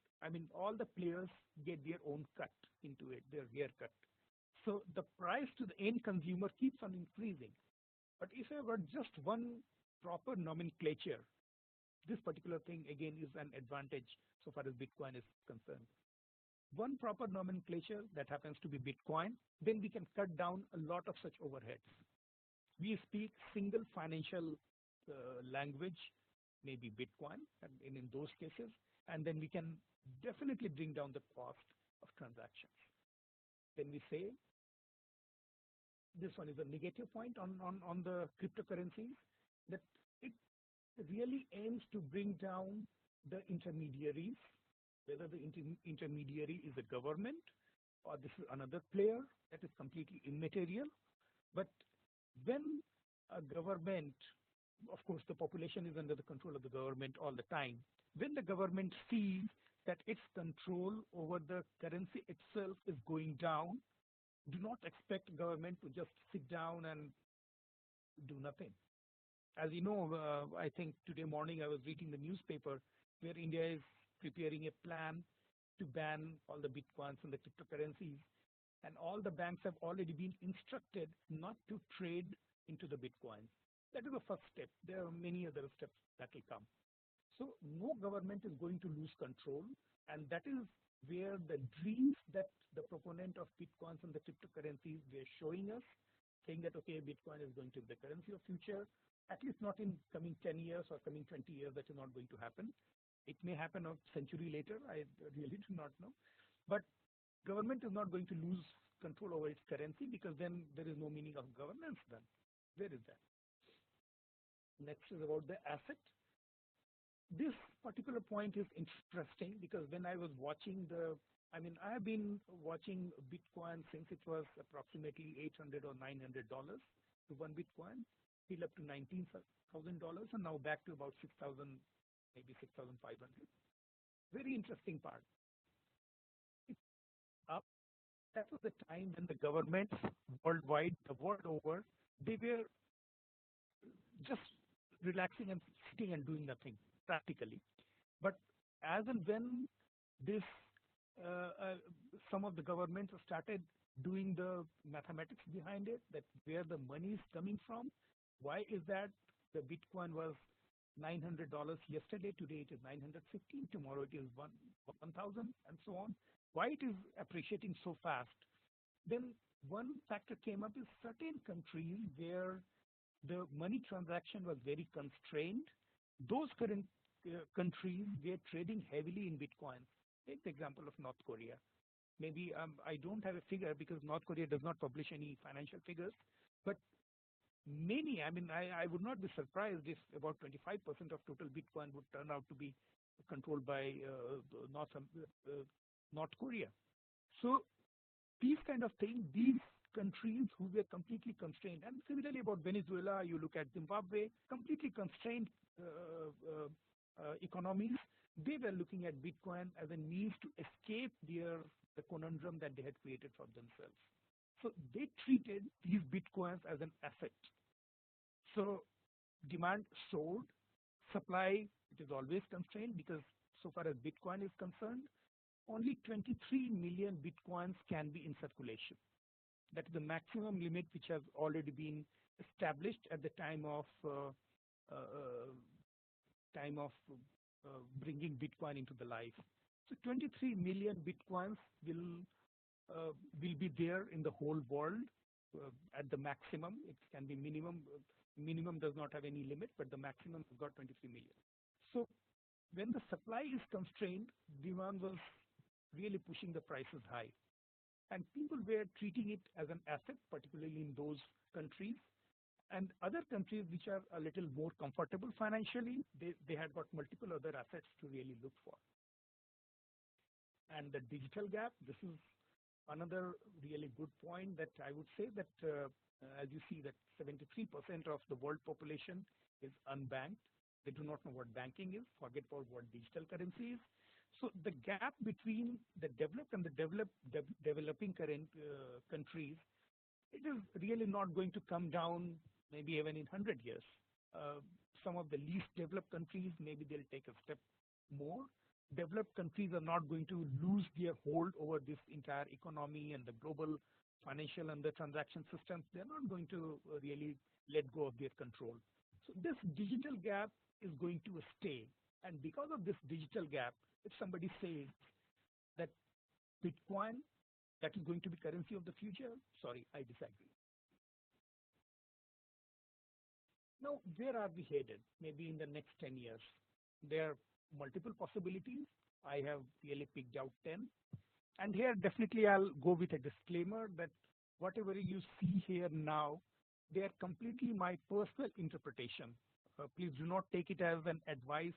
all the players get their own cut into it, their haircut. So the price to the end consumer keeps on increasing. But if you've got just one proper nomenclature, this particular thing again is an advantage so far as Bitcoin is concerned. One proper nomenclature that happens to be Bitcoin, then we can cut down a lot of such overheads. We speak single financial language, maybe Bitcoin, and in those cases, and then we can definitely bring down the cost of transactions. Then we say this one is a negative point on the cryptocurrencies, that it really aims to bring down the intermediaries, whether the intermediary is a government or this is another player, that is completely immaterial. But when a government, of course, the population is under the control of the government all the time. When the government sees that its control over the currency itself is going down, do not expect government to just sit down and do nothing. As you know, I think today morning I was reading the newspaper where India is preparing a plan to ban all the Bitcoins and the cryptocurrencies. And all the banks have already been instructed not to trade into the Bitcoins. That is the first step. There are many other steps that will come. So no government is going to lose control. And that is where the dreams that the proponent of Bitcoins and the cryptocurrencies were showing us, saying that, okay, Bitcoin is going to be the currency of future, at least not in coming 10 years or coming 20 years, that is not going to happen. It may happen a century later, I really do not know. But government is not going to lose control over its currency, because then there is no meaning of governance then. Where is that? Next is about the asset. This particular point is interesting because when I was watching I have been watching Bitcoin since it was approximately $800 or $900 to one Bitcoin, till up to $19,000, and now back to about 6,000, maybe 6,500. Very interesting part. Up, that was the time when the governments worldwide, the world over, they were just relaxing and sitting and doing nothing practically. But as and when this, some of the governments started doing the mathematics behind it, that where the money is coming from, why is that the Bitcoin was $900 yesterday, today it is 915, tomorrow it is 1,000, and so on. Why it is appreciating so fast? Then one factor came up is certain countries where the money transaction was very constrained. Those current countries were trading heavily in Bitcoin. Take the example of North Korea. Maybe I don't have a figure because North Korea does not publish any financial figures, but many, I would not be surprised if about 25% of total Bitcoin would turn out to be controlled by North Korea. So these kind of things, these countries who were completely constrained, and similarly about Venezuela, you look at Zimbabwe, completely constrained economies, They were looking at Bitcoin as a means to escape the conundrum that they had created for themselves. So they treated these Bitcoins as an asset. So demand soared, supply, it is always constrained because so far as Bitcoin is concerned, only 23 million Bitcoins can be in circulation. That is the maximum limit which has already been established at the time of uh, bringing Bitcoin into the life. So 23 million Bitcoins will be there in the whole world at the maximum. It can be minimum. Minimum does not have any limit, but the maximum has got 23 million. So when the supply is constrained, demand was really pushing the prices high. And people were treating it as an asset, particularly in those countries. And other countries which are a little more comfortable financially, they had got multiple other assets to really look for. And the digital gap, this is another really good point that I would say that as you see that 73% of the world population is unbanked. They do not know what banking is, forget about what digital currency is. So the gap between the developed and the developing countries, it is really not going to come down maybe even in 100 years. Some of the least developed countries, maybe they'll take a step more. Developed countries are not going to lose their hold over this entire economy and the global financial and the transaction systems. They're not going to really let go of their control. So this digital gap is going to stay. And because of this digital gap, if somebody says that Bitcoin, that is going to be currency of the future, sorry, I disagree. Now, where are we headed? Maybe in the next 10 years. There are multiple possibilities. I have really picked out 10. And here, definitely, I'll go with a disclaimer that whatever you see here now, they are completely my personal interpretation. Please do not take it as an advice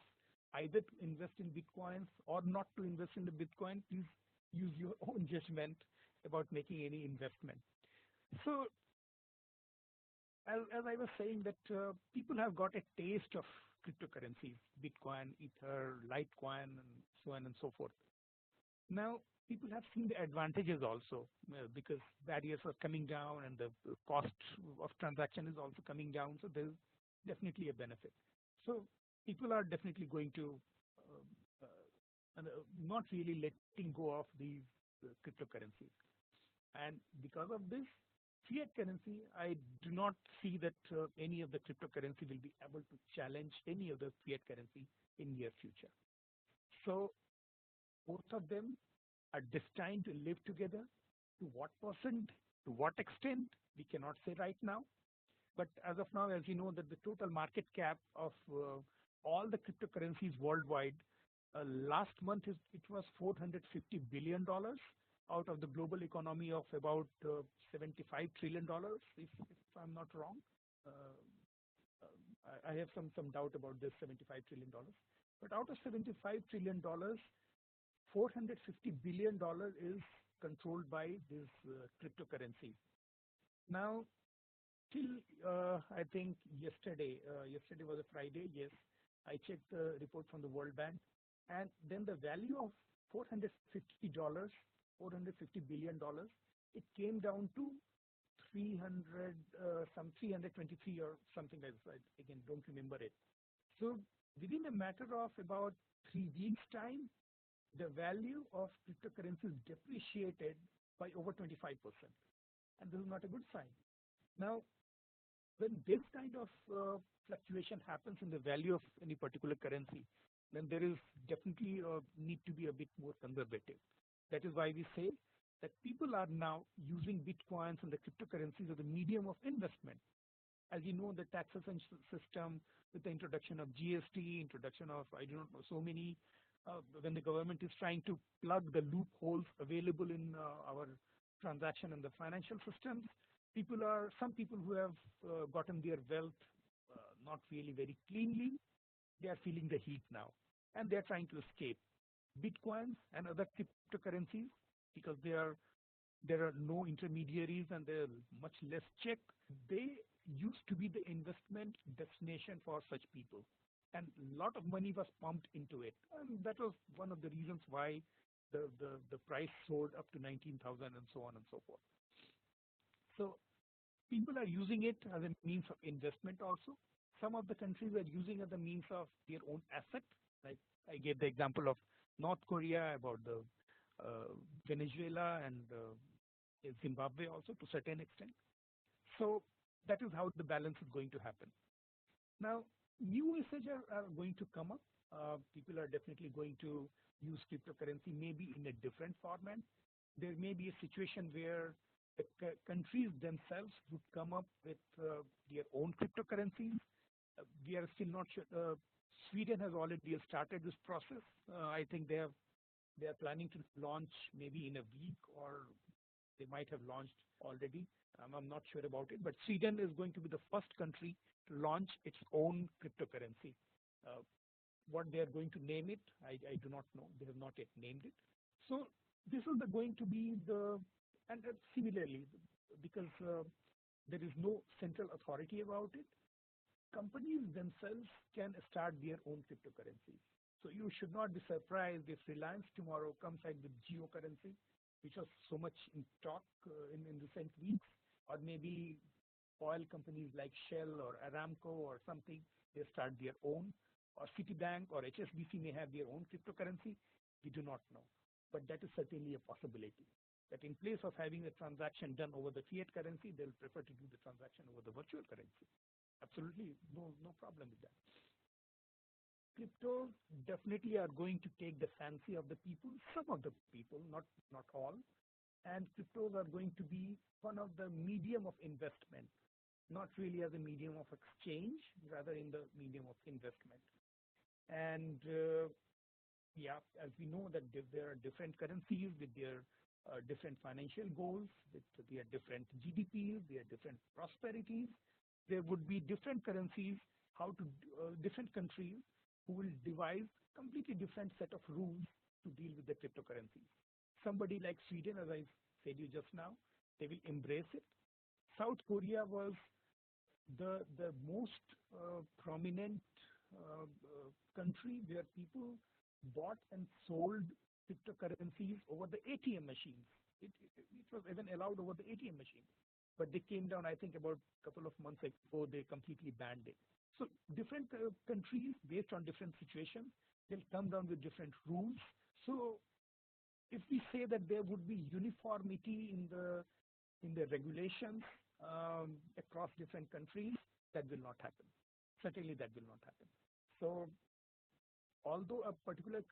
either to invest in Bitcoins or not to invest in the Bitcoin. Please use your own judgment about making any investment. So as I was saying that people have got a taste of cryptocurrencies, Bitcoin, Ether, Litecoin, and so on and so forth. Now, people have seen the advantages also because barriers are coming down and the cost of transaction is also coming down. So there's definitely a benefit. So people are definitely going to not really letting go of these cryptocurrencies. And because of this, fiat currency, I do not see that any of the cryptocurrency will be able to challenge any of the fiat currency in near future. So both of them are destined to live together. To what percent, to what extent, we cannot say right now. But as of now, as you know, that the total market cap of all the cryptocurrencies worldwide, last month it was $450 billion out of the global economy of about $75 trillion, if I'm not wrong. I have some doubt about this $75 trillion. But out of $75 trillion, $450 billion is controlled by this cryptocurrency. Now, till I think yesterday was a Friday, yes, I checked the report from the World Bank, and then the value of $450 billion, it came down to 323 or something like that. Again, don't remember it. So within a matter of about 3 weeks' time, the value of cryptocurrencies depreciated by over 25%. And this is not a good sign. Now, when this kind of fluctuation happens in the value of any particular currency, then there is definitely a need to be a bit more conservative. That is why we say that people are now using Bitcoins and the cryptocurrencies as a medium of investment. As you know, the taxation system with the introduction of GST, introduction of, I don't know, so many, when the government is trying to plug the loopholes available in our transaction and the financial systems, some people who have gotten their wealth not really very cleanly, they are feeling the heat now, and they are trying to escape. Bitcoins and other cryptocurrencies, because there are no intermediaries and there are much less check, they used to be the investment destination for such people. and a lot of money was pumped into it. And that was one of the reasons why the price soared up to 19,000 and so on and so forth. So people are using it as a means of investment also. Some of the countries are using it as a means of their own asset. Like I gave the example of North Korea, about the Venezuela and Zimbabwe also to a certain extent. So that is how the balance is going to happen. Now, new usage are going to come up. People are definitely going to use cryptocurrency, maybe in a different format. There may be a situation where the countries themselves would come up with their own cryptocurrencies. We are still not sure. Sweden has already started this process. I think they are planning to launch maybe in a week, or they might have launched already. I'm not sure about it, but Sweden is going to be the first country to launch its own cryptocurrency. What they are going to name it, I do not know. They have not yet named it. So this is going to be and similarly, because there is no central authority about it, companies themselves can start their own cryptocurrencies. So you should not be surprised if Reliance tomorrow comes out with geocurrency, which was so much in talk in recent weeks, or maybe oil companies like Shell or Aramco or something, they start their own, or Citibank or HSBC may have their own cryptocurrency. We do not know, but that is certainly a possibility. That in place of having a transaction done over the fiat currency, they'll prefer to do the transaction over the virtual currency. Absolutely, no problem with that. Cryptos definitely are going to take the fancy of the people, some of the people, not all. And cryptos are going to be one of the medium of investment, not really as a medium of exchange, rather in the medium of investment. And yeah, as we know that there are different currencies with their different financial goals, with their different GDPs, their different prosperities. There would be different currencies, different countries who will devise completely different set of rules to deal with the cryptocurrencies. Somebody like Sweden, as I said you just now, they will embrace it. South Korea was the most prominent country where people bought and sold cryptocurrencies over the ATM machines. It was even allowed over the ATM machine. But they came down, I think, about a couple of months ago, they completely banned it. So different countries, based on different situations, they'll come down with different rules. So if we say that there would be uniformity in the regulations across different countries, that will not happen. Certainly that will not happen. So although a particular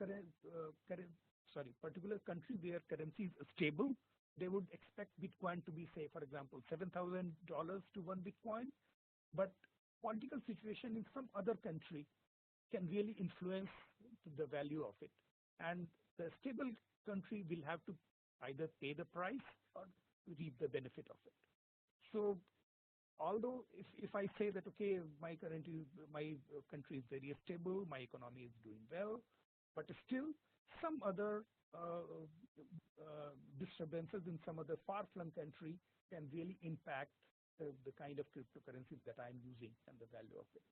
country where currency is stable, they would expect Bitcoin to be, say, for example, $7,000 to one Bitcoin. But political situation in some other country can really influence the value of it. And the stable country will have to either pay the price or reap the benefit of it. So although if I say that, okay, my country is very stable, my economy is doing well, but still some other disturbances in some other far-flung country can really impact the kind of cryptocurrencies that I'm using and the value of it.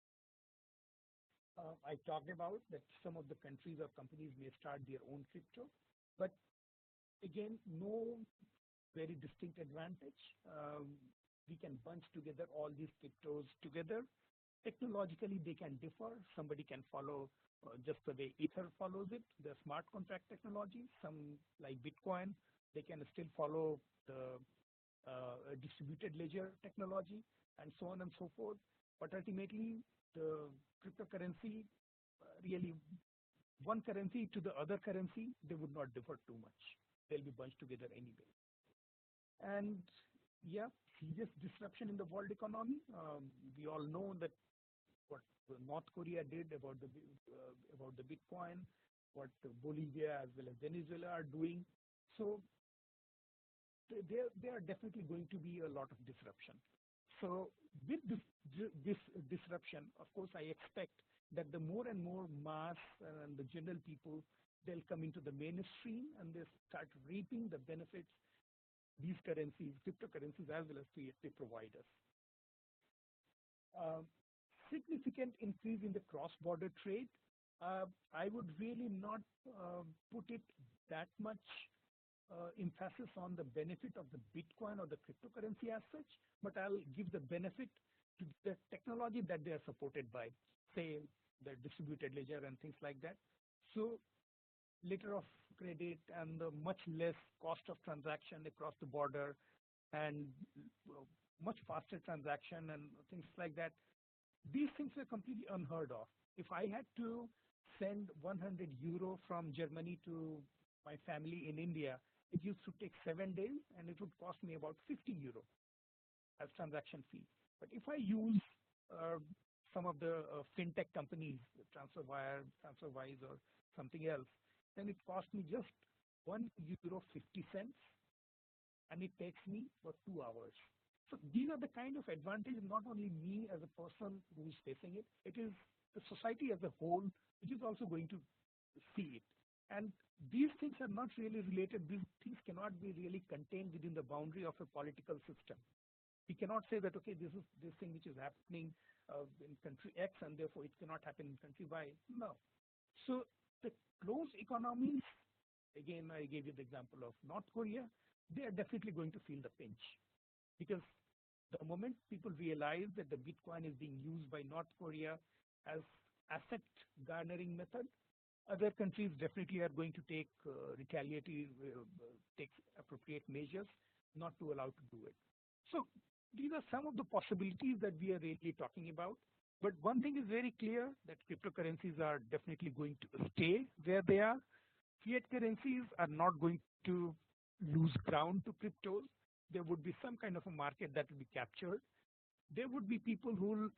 I talked about that some of the countries or companies may start their own crypto, but again, no very distinct advantage. We can bunch together all these cryptos together. Technologically, they can differ. Somebody can follow just the way Ether follows it, the smart contract technology. Some, like Bitcoin, they can still follow the distributed ledger technology, and so on and so forth. But ultimately, the cryptocurrency, really, one currency to the other currency, they would not differ too much. They'll be bunched together anyway. And yeah, serious disruption in the world economy. We all know that what North Korea did about the Bitcoin, what Bolivia as well as Venezuela are doing. So there are definitely going to be a lot of disruption. So with this disruption, of course, I expect that the more and more mass and the general people, they'll come into the mainstream and they start reaping the benefits these currencies, cryptocurrencies as well as fiat, they provide us. significant increase in the cross-border trade. I would really not put it that much emphasis on the benefit of the Bitcoin or the cryptocurrency as such, but I'll give the benefit to the technology that they are supported by, say, the distributed ledger and things like that. So letter of credit and the much less cost of transaction across the border and much faster transaction and things like that. These things were completely unheard of. If I had to send 100 euro from Germany to my family in India, it used to take 7 days and it would cost me about 50 euro as transaction fee. But if I use some of the fintech companies, TransferWire, TransferWise or something else, then it costs me just €1.50 and it takes me for 2 hours. So these are the kind of advantages not only me as a person who is facing it, it is the society as a whole which is also going to see it. And these things are not really related. These things cannot be really contained within the boundary of a political system. We cannot say that, okay, this is this thing which is happening in country X and therefore it cannot happen in country Y. No. So the closed economies, again, I gave you the example of North Korea, they are definitely going to feel the pinch. Because the moment people realize that the Bitcoin is being used by North Korea as asset garnering method, other countries definitely are going to take retaliatory, take appropriate measures not to allow to do it. So these are some of the possibilities that we are really talking about. But one thing is very clear that cryptocurrencies are definitely going to stay where they are. Fiat currencies are not going to lose ground to cryptos. There would be some kind of a market that will be captured. There would be people who will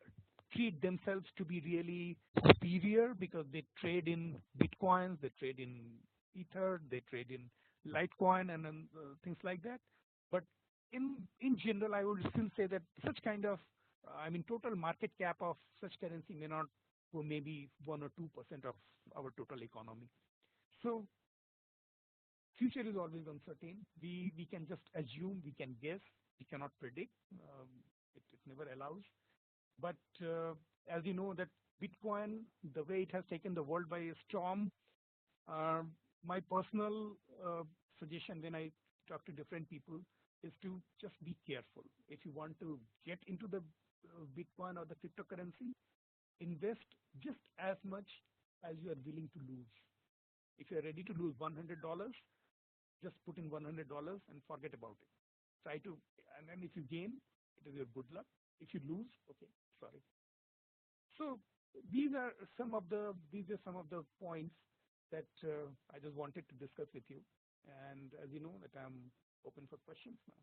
treat themselves to be really superior because they trade in Bitcoins, they trade in Ether, they trade in Litecoin and things like that. But in general, I would still say that such kind of, total market cap of such currency may not go maybe 1 or 2% of our total economy. So future is always uncertain. We can just assume, we can guess, we cannot predict. It never allows. But as you know, that Bitcoin, the way it has taken the world by a storm, my personal suggestion when I talk to different people is to just be careful. If you want to get into the Bitcoin or the cryptocurrency, invest just as much as you are willing to lose. If you are ready to lose $100, just put in $100 and forget about it. Try to, and then if you gain, it is your good luck. If you lose, okay, sorry. So these are some of the points that I just wanted to discuss with you. And as you know, that I'm open for questions now.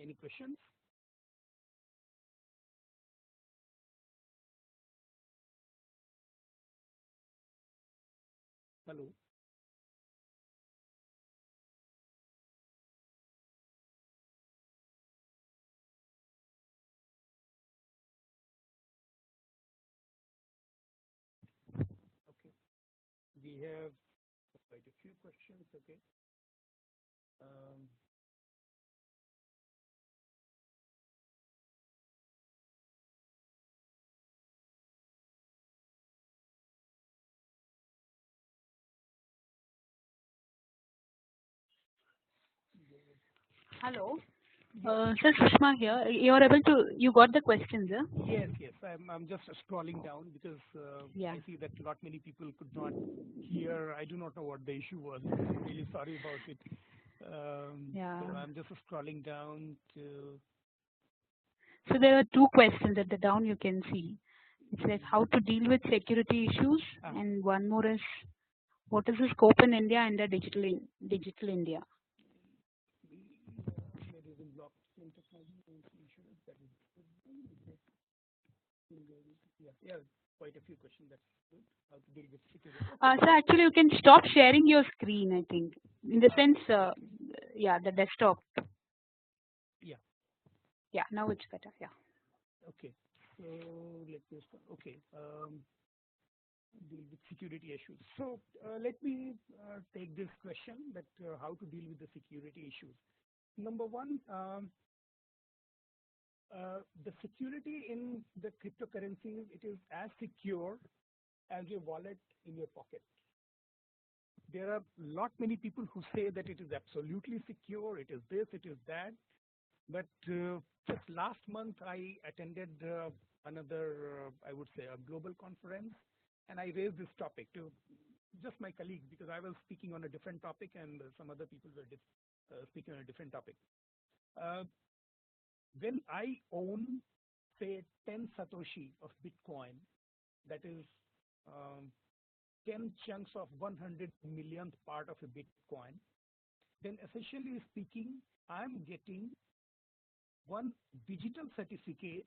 Any questions? Hello. Okay. We have quite a few questions. Okay. Hello. Sir, Sushma here. You got the questions, huh? Yes. I'm just scrolling down because I see that not many people could not hear. I do not know what the issue was. I'm really sorry about it. So I'm just scrolling down to. So there are 2 questions at the down you can see. It's like how to deal with security issues, and one more is what is the scope in India and the digital India. Yeah, quite a few questions. That's good. How to deal with security. So actually, you can stop sharing your screen. I think, in the sense, the desktop. Yeah. Yeah, now it's better. Yeah. Okay. So let me start. Okay. Deal with security issues. So let me take this question that how to deal with the security issues. Number one, the security in the cryptocurrencies, it is as secure as your wallet in your pocket. There are lot many people who say that it is absolutely secure, it is this, it is that. But just last month, I attended another, I would say, a global conference, and I raised this topic to just my colleagues because I was speaking on a different topic and some other people were speaking on a different topic. Uh, when I own, say, 10 Satoshi of Bitcoin, that is 10 chunks of 100 millionth part of a Bitcoin, then essentially speaking, I'm getting one digital certificate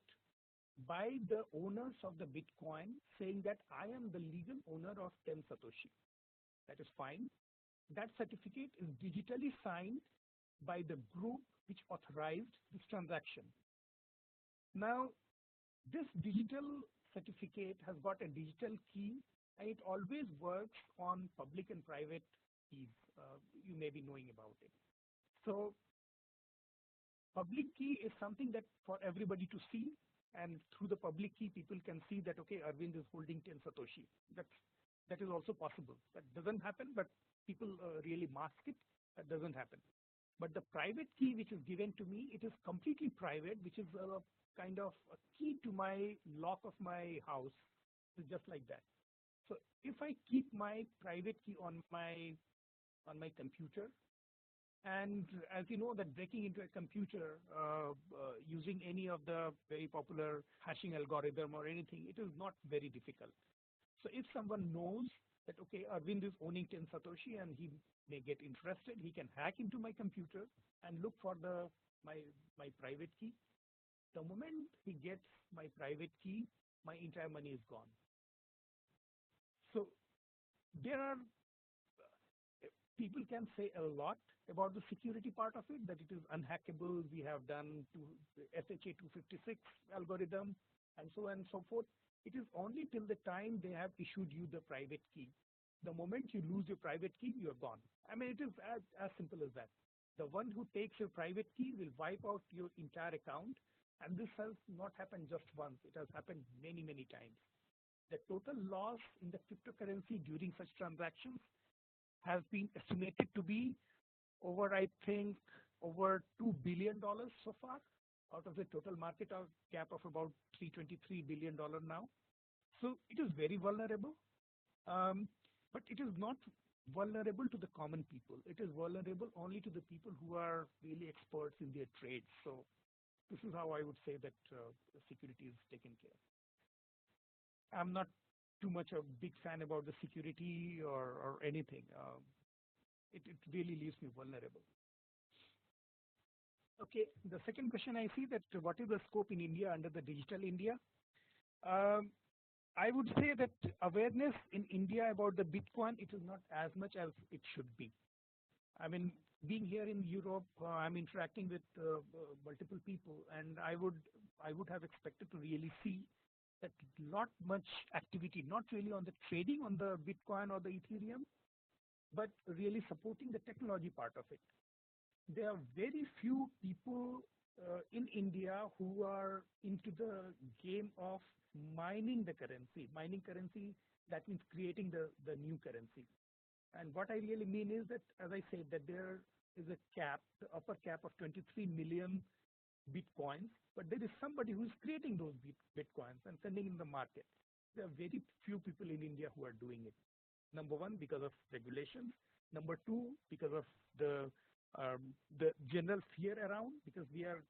by the owners of the Bitcoin saying that I am the legal owner of 10 Satoshi. That is fine. That certificate is digitally signed by the group which authorized this transaction. Now, this digital certificate has got a digital key and it always works on public and private keys. You may be knowing about it. So public key is something that for everybody to see, and through the public key, people can see that, okay, Arvind is holding 10 Satoshi. That is also possible. That doesn't happen, but people really mask it. That doesn't happen. But the private key which is given to me, it is completely private, which is a kind of a key to my lock of my house. It's just like that. So if I keep my private key on my computer, and as you know, that breaking into a computer using any of the very popular hashing algorithm or anything, it is not very difficult. So if someone knows that, okay, Arvind is owning 10 Satoshi and he may get interested, he can hack into my computer and look for my private key. The moment he gets my private key, my entire money is gone. So there are people can say a lot about the security part of it, that it is unhackable. We have done SHA 256 algorithm and so on and so forth. It is only till the time they have issued you the private key. The moment you lose your private key, you're gone. I mean, it is as simple as that. The one who takes your private key will wipe out your entire account. And this has not happened just once. It has happened many, many times. The total loss in the cryptocurrency during such transactions has been estimated to be over, I think, over $2 billion so far, out of the total market cap of about $323 billion now. So it is very vulnerable, but it is not vulnerable to the common people. It is vulnerable only to the people who are really experts in their trades. So this is how I would say that security is taken care of. I'm not too much a big fan about the security or anything. It really leaves me vulnerable. Okay, the second question I see that what is the scope in India under the Digital India? I would say that awareness in India about the Bitcoin, it is not as much as it should be. I mean, being here in Europe, I'm interacting with multiple people, and I would have expected to really see that not much activity, not really on the trading on the Bitcoin or the Ethereum, but really supporting the technology part of it. There are very few people in India who are into the game of mining the currency. Mining currency, that means creating the new currency. And what I really mean is that, as I said, that there is a cap, the upper cap of 23 million Bitcoins, but there is somebody who is creating those Bitcoins and sending in the market. There are very few people in India who are doing it. Number one, because of regulations. Number two, because of the general fear around, because we are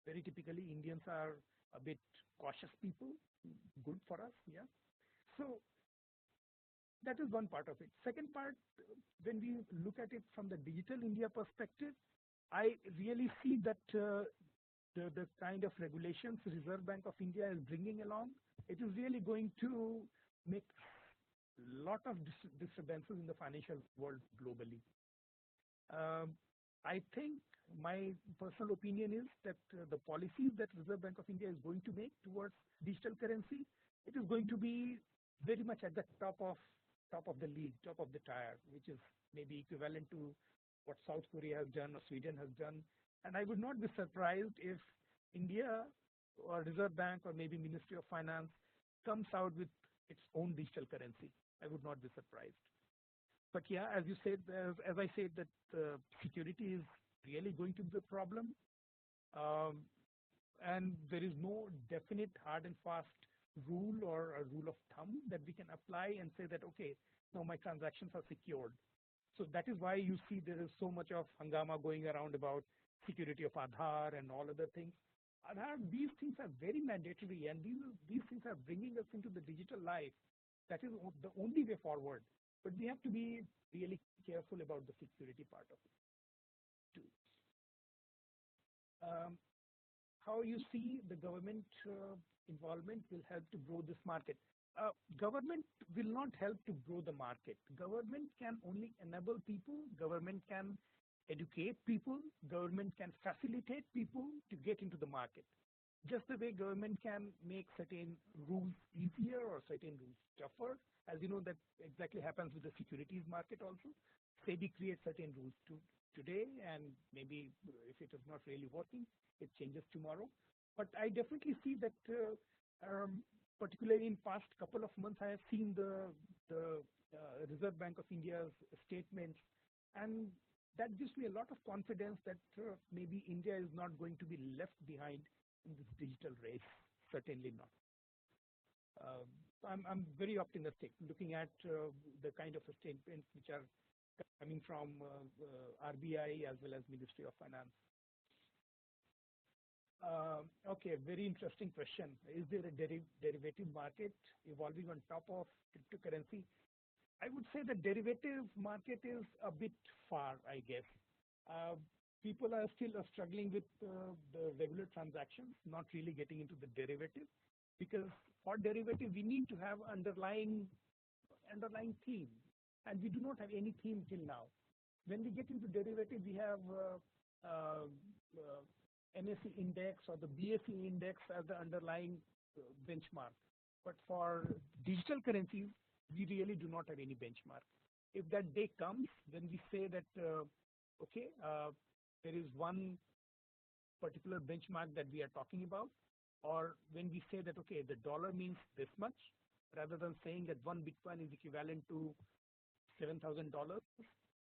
very typically Indians are a bit cautious people, good for us, yeah. So that is one part of it. Second part, when we look at it from the Digital India perspective, I really see that the kind of regulations Reserve Bank of India is bringing along, it is really going to make a lot of disturbances in the financial world globally. I think my personal opinion is that the policies that Reserve Bank of India is going to make towards digital currency, it is going to be very much at the top of the league, top of the tire, which is maybe equivalent to what South Korea has done or Sweden has done. And I would not be surprised if India or Reserve Bank or maybe Ministry of Finance comes out with its own digital currency. I would not be surprised. But yeah, as you said, as I said, that security is really going to be a problem, um, and there is no definite hard and fast rule or a rule of thumb that we can apply and say that okay, now my transactions are secured. So that is why you see there is so much of hangama going around about security of Aadhaar and all other things. Aadhaar, these things are very mandatory, and these things are bringing us into the digital life. That is the only way forward. But we have to be really careful about the security part of it too. Um, how you see the government involvement will help to grow this market. Government will not help to grow the market. Government can only enable people. Government can educate people. Government can facilitate people to get into the market. Just the way government can make certain rules easier or certain rules tougher, as you know, that exactly happens with the securities market also. SEBI creates certain rules today, and maybe if it is not really working, it changes tomorrow. But I definitely see that, particularly in past couple of months, I have seen the Reserve Bank of India's statements, and that gives me a lot of confidence that maybe India is not going to be left behind in this digital race. Certainly not. I'm very optimistic looking at the kind of statements which are coming from RBI as well as Ministry of Finance. Okay, very interesting question. Is there a derivative market evolving on top of cryptocurrency? I would say the derivative market is a bit far, I guess. People are still struggling with the regular transactions, not really getting into the derivative, because for derivative we need to have underlying theme, and we do not have any theme till now. When we get into derivative, we have NSE index or the BSE index as the underlying benchmark. But for digital currencies, we really do not have any benchmark. If that day comes, when we say that, okay, there is one particular benchmark that we are talking about, or when we say that, okay, the dollar means this much, rather than saying that one Bitcoin is equivalent to $7,000,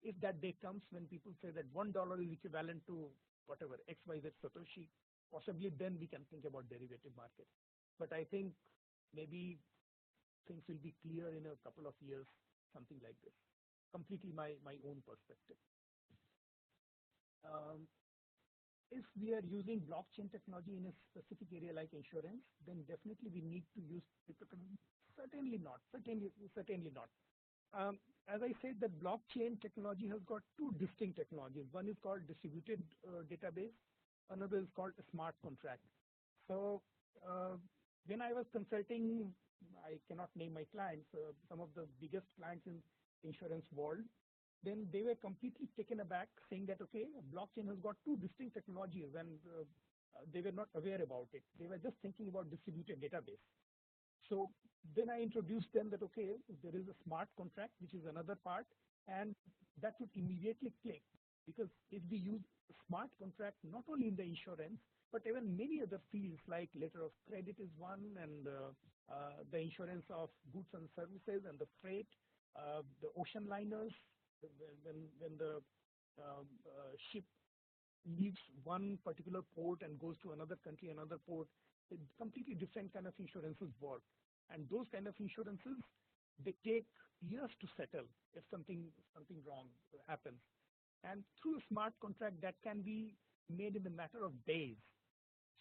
if that day comes when people say that $1 is equivalent to whatever, XYZ Satoshi, possibly then we can think about derivative market. But I think maybe things will be clear in a couple of years, something like this. Completely my own perspective. If we are using blockchain technology in a specific area like insurance, then definitely we need to use cryptocurrency. Certainly not. Certainly not. As I said, that blockchain technology has got two distinct technologies. One is called distributed database. Another is called a smart contract. So when I was consulting, I cannot name my clients, some of the biggest clients in insurance world, then they were completely taken aback, saying that, okay, blockchain has got two distinct technologies, and they were not aware about it. They were just thinking about distributed database. So then I introduced them that, okay, there is a smart contract, which is another part, and that would immediately click. Because if we use smart contract, not only in the insurance, but even many other fields like letter of credit is one, and the insurance of goods and services and the freight, the ocean liners, when the ship leaves one particular port and goes to another country, another port, completely different kind of insurances work. And those kind of insurances, they take years to settle if something wrong happens. And through a smart contract, that can be made in a matter of days.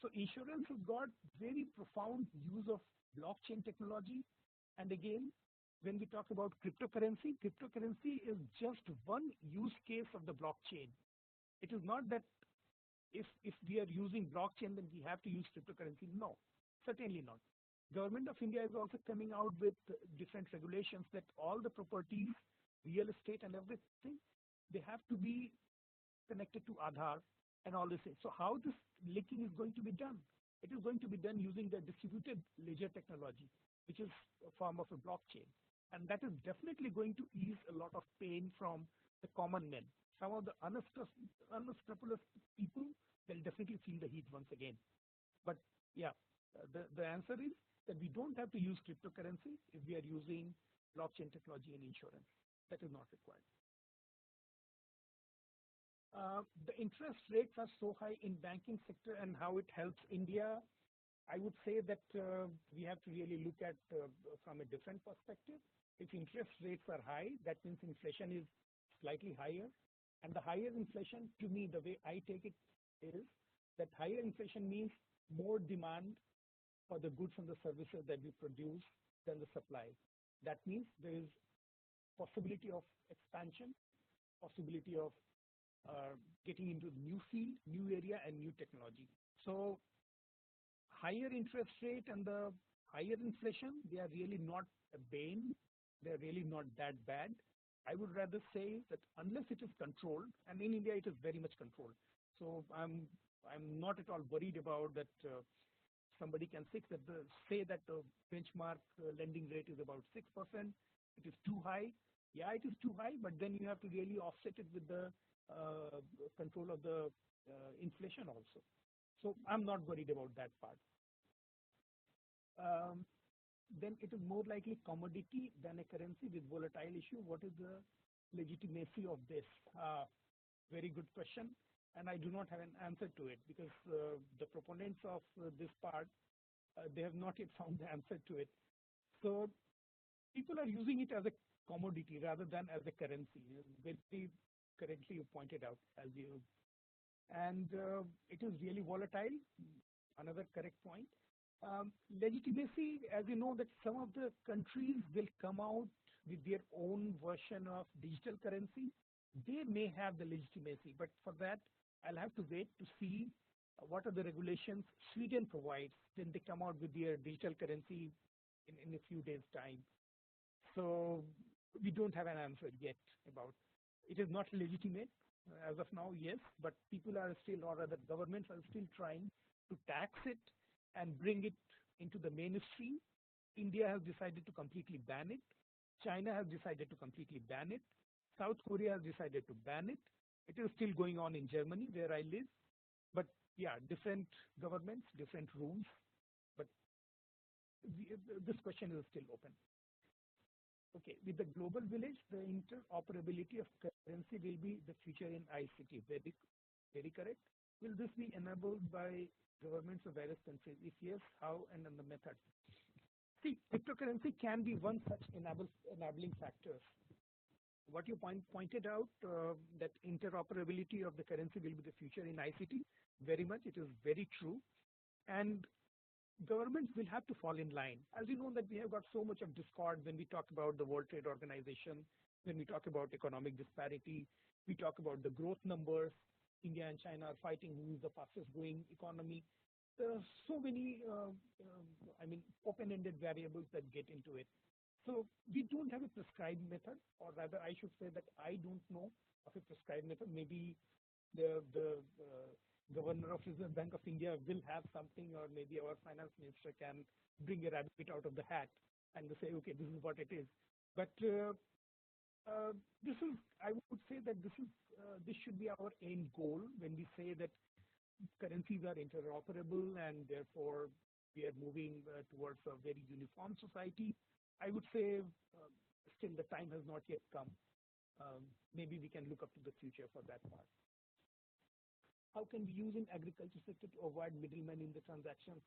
So insurance has got very profound use of blockchain technology. And again, when we talk about cryptocurrency is just one use case of the blockchain. It is not that if we are using blockchain, then we have to use cryptocurrency. No, certainly not. Government of India is also coming out with different regulations that all the properties, real estate and everything, they have to be connected to Aadhaar and all this. So how this linking is going to be done? It is going to be done using the distributed ledger technology, which is a form of a blockchain. And that is definitely going to ease a lot of pain from the common men. Some of the unscrupulous people, they'll definitely feel the heat once again. But yeah, the answer is that we don't have to use cryptocurrency if we are using blockchain technology in insurance. That is not required. The interest rates are so high in banking sector and how it helps India. I would say that we have to really look at from a different perspective. If interest rates are high, that means inflation is slightly higher. And the higher inflation, to me, the way I take it is that higher inflation means more demand for the goods and the services that we produce than the supply. That means there is possibility of expansion, possibility of getting into new field, new area, and new technology. So higher interest rate and the higher inflation, they are really not a bane. They're really not that bad. I would rather say that unless it is controlled, and in India it is very much controlled. So I'm not at all worried about that. Somebody can say that the benchmark lending rate is about 6%. It is too high. Yeah, it is too high, but then you have to really offset it with the control of the inflation also. So I'm not worried about that part. Then it is more likely commodity than a currency with volatile issue. What is the legitimacy of this? Very good question. And I do not have an answer to it because the proponents of this part, they have not yet found the answer to it. So people are using it as a commodity rather than as a currency. Very correctly you pointed out, as you. And it is really volatile. Another correct point. Legitimacy, as you know, that some of the countries will come out with their own version of digital currency. They may have the legitimacy, but for that, I'll have to wait to see what are the regulations Sweden provides when they come out with their digital currency in a few days' time. So we don't have an answer yet about it. Is not legitimate as of now, yes, but people are still, or rather governments are still trying to tax it and bring it into the mainstream. India has decided to completely ban it. China has decided to completely ban it. South Korea has decided to ban it. It is still going on in Germany, where I live. But yeah, different governments, different rules. But this question is still open. Okay, with the global village, the interoperability of currency will be the future in ICT. Very, very correct. Will this be enabled by governments of various countries? If yes, how and on the method? See, cryptocurrency can be one such enabling factor. What you pointed out, that interoperability of the currency will be the future in ICT, very much, it is very true. And governments will have to fall in line. As you know that we have got so much of discord when we talk about the World Trade Organization, when we talk about economic disparity, we talk about the growth numbers. India and China are fighting who is the fastest growing economy. There are so many, open-ended variables that get into it. So we don't have a prescribed method, or rather I should say that I don't know of a prescribed method. Maybe the Governor of Reserve Bank of India will have something, or maybe our finance minister can bring a rabbit out of the hat and say, okay, this is what it is. But this is, I would say that this should be our end goal when we say that currencies are interoperable and therefore we are moving towards a very uniform society. I would say still the time has not yet come. Maybe we can look up to the future for that part. How can we use in agriculture sector to avoid middlemen in the transaction?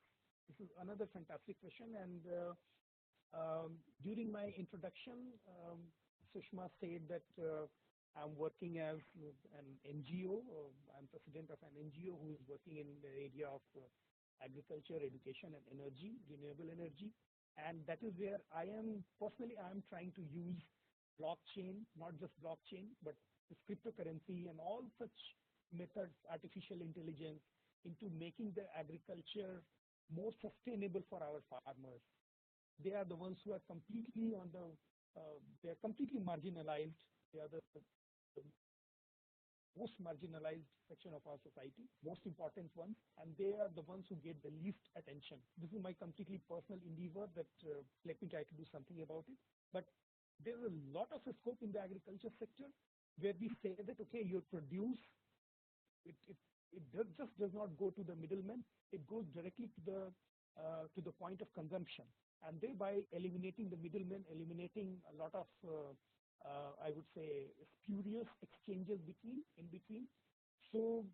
This is another fantastic question. And during my introduction, Sushma said that I'm working as an NGO. I'm president of an NGO who is working in the area of agriculture, education, and energy, renewable energy. And that is where I am trying to use blockchain, not just blockchain, but this cryptocurrency and all such methods, artificial intelligence, into making the agriculture more sustainable for our farmers. They are the ones who are completely they are completely marginalized. They are the most marginalized section of our society, most important ones, and they are the ones who get the least attention. This is my completely personal endeavor that let me try to do something about it. But there's a lot of scope in the agriculture sector where we say that, okay, your produce, just does not go to the middleman, it goes directly to the point of consumption, and thereby eliminating the middleman, eliminating a lot of I would say spurious exchanges in between. So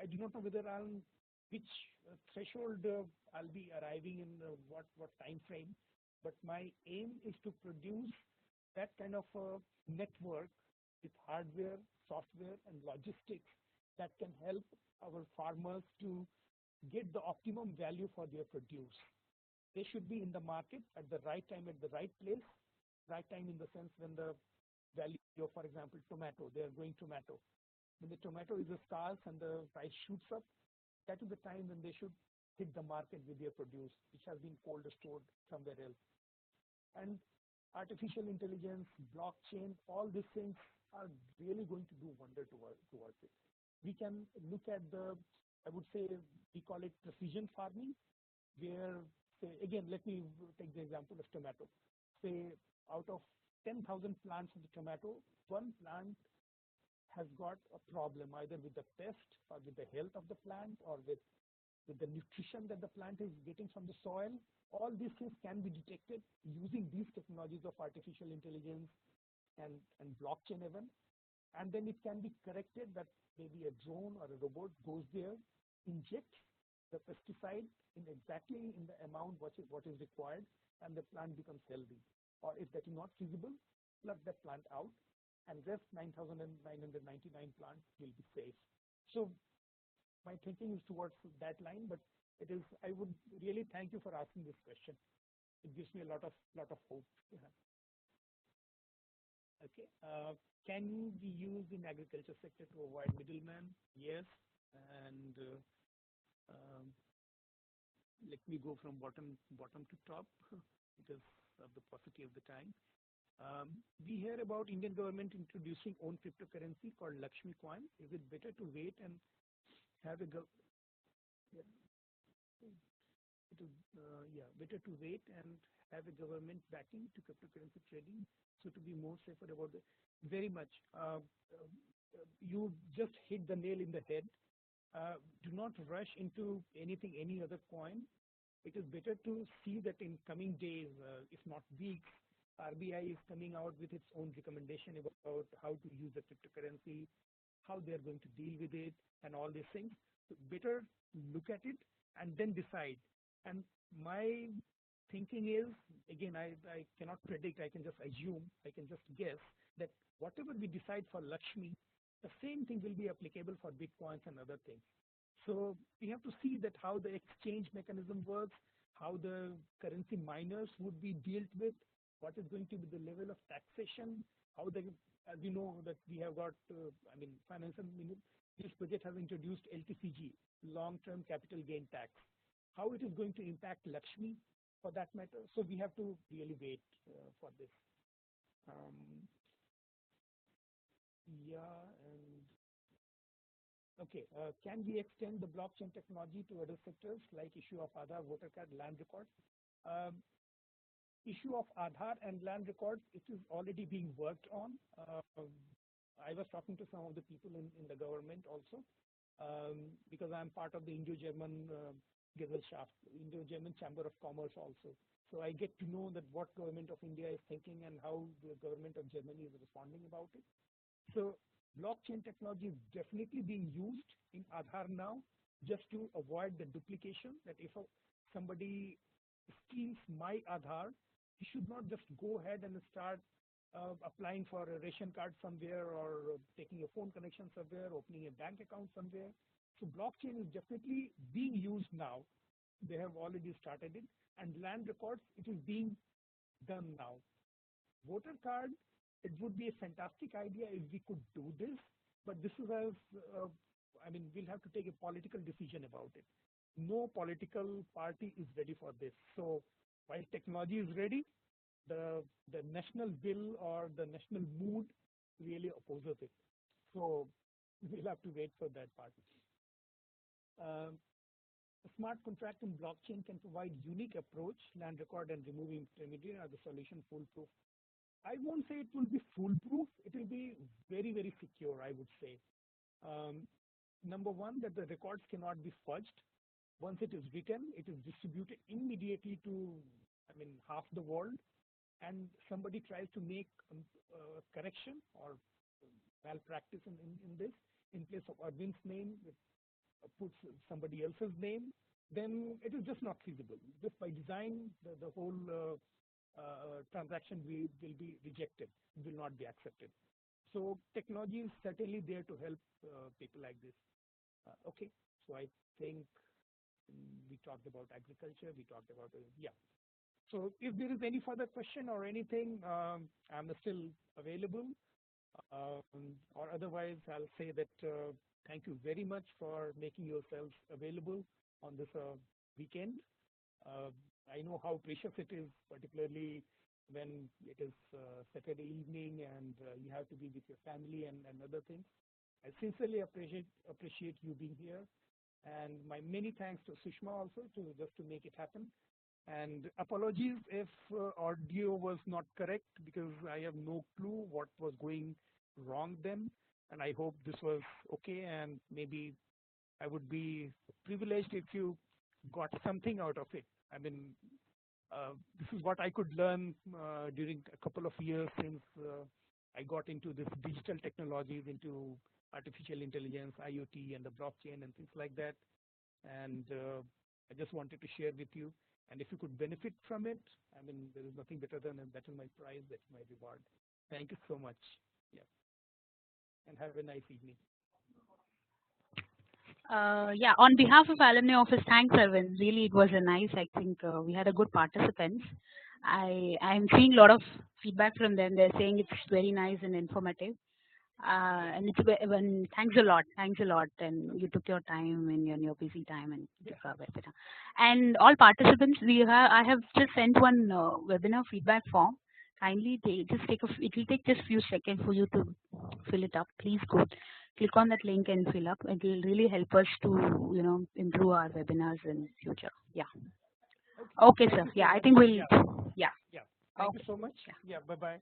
I do not know whether which threshold I'll be arriving in what time frame, but my aim is to produce that kind of a network with hardware, software, and logistics that can help our farmers to get the optimum value for their produce. They should be in the market at the right time, at the right place. Right time in the sense when the value of, for example, tomato, they are growing tomato. When the tomato is scarce and the price shoots up, that is the time when they should hit the market with their produce, which has been cold stored somewhere else. And artificial intelligence, blockchain, all these things are really going to do wonder towards it. We can look at I would say, we call it precision farming, where, say, again, let me take the example of tomato. Say, out of 10,000 plants of the tomato, one plant has got a problem either with the pest or with the health of the plant or with the nutrition that the plant is getting from the soil. All these things can be detected using these technologies of artificial intelligence and blockchain even. And then it can be corrected that maybe a drone or a robot goes there, injects the pesticide exactly in the amount what is required, and the plant becomes healthy. Or if that is not feasible, pluck that plant out, and rest 9,999 plants will be safe. So my thinking is towards that line, but it is. I would really thank you for asking this question. It gives me a lot of hope. Yeah. Okay. Can be used in agriculture sector to avoid middlemen? Yes. And let me go from bottom to top because of the paucity of the time. We hear about Indian government introducing own cryptocurrency called Lakshmi coin. Is it better to wait and have a better to wait and have a government backing to cryptocurrency trading, so to be more safer about it? Very much. You just hit the nail in the head. Do not rush into any other coin. It is better to see that in coming days, if not weeks, RBI is coming out with its own recommendation about how to use the cryptocurrency, how they are going to deal with it, and all these things. So better look at it and then decide. And my thinking is, again, I cannot predict, I can just assume, I can just guess that whatever we decide for Lakshmi, the same thing will be applicable for Bitcoins and other things. So we have to see that how the exchange mechanism works, how the currency miners would be dealt with, what is going to be the level of taxation, how as you know that we have got, this budget has introduced LTCG, long-term capital gain tax, how it is going to impact Lakshmi for that matter. So we have to really wait for this. Okay, can we extend the blockchain technology to other sectors like issue of Aadhaar, voter card, land records? Issue of Aadhaar and land records, it is already being worked on. I was talking to some of the people in the government also, because I'm part of the Indo-German Gesellschaft, Indo-German Chamber of Commerce also. So I get to know that what government of India is thinking and how the government of Germany is responding about it. So blockchain technology is definitely being used in Aadhaar now, just to avoid the duplication, that if somebody steals my Aadhaar, he should not just go ahead and start applying for a ration card somewhere or taking a phone connection somewhere, opening a bank account somewhere. So blockchain is definitely being used now. They have already started it. And land records, it is being done now. Voter card, it would be a fantastic idea if we could do this, but this is we'll have to take a political decision about it. No political party is ready for this. So while technology is ready, the national will or the national mood really opposes it. So we'll have to wait for that part. A smart contract in blockchain can provide unique approach. Land record and removing intermediary are the solution foolproof. I won't say it will be foolproof. It will be very, very secure, I would say. Number one, that the records cannot be fudged. Once it is written, it is distributed immediately to, half the world. And somebody tries to make correction or malpractice in this, in place of Arvind's name, it puts somebody else's name, then it is just not feasible. Just by design, the whole transaction will be rejected, will not be accepted. So technology is certainly there to help people like this. Okay, so I think we talked about agriculture, we talked about, yeah. So if there is any further question or anything, I'm still available. Or otherwise, I'll say that thank you very much for making yourselves available on this weekend. I know how precious it is, particularly when it is Saturday evening and you have to be with your family and other things. I sincerely appreciate you being here, and my many thanks to Sushma also just to make it happen. And apologies if audio was not correct, because I have no clue what was going wrong then, and I hope this was okay, and maybe I would be privileged if you got something out of it. This is what I could learn during a couple of years since I got into this digital technologies, into artificial intelligence, IoT, and the blockchain and things like that. And I just wanted to share with you. And if you could benefit from it, there is nothing better than that is my prize, that's my reward. Thank you so much. Yeah. And have a nice evening. Yeah, on behalf of Alumni Office, thanks, Arvind. Really, it was a nice, I think we had a good participants. I'm seeing a lot of feedback from them. They're saying it's very nice and informative. And thanks a lot, and you took your time in your busy time and took our webinar. And all participants, I have just sent one webinar feedback form. Kindly it will take just few seconds for you to fill it up. Please click on that link and fill up. It will really help us to improve our webinars in future. Yeah. Okay, sir. Yeah, I think we'll. Yeah. Thank you so much. Yeah. Bye bye.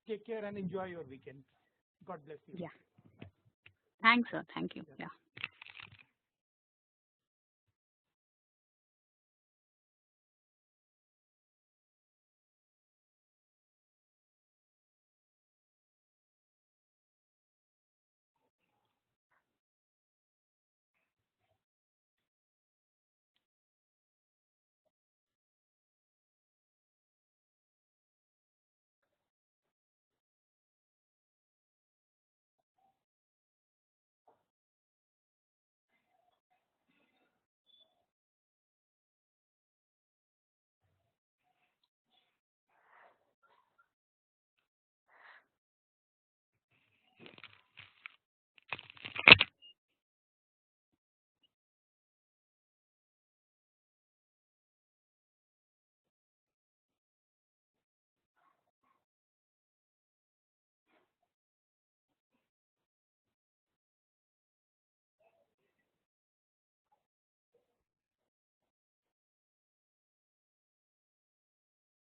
Take care and enjoy your weekend. God bless you. Yeah. Thanks, sir. Thank you. Yeah.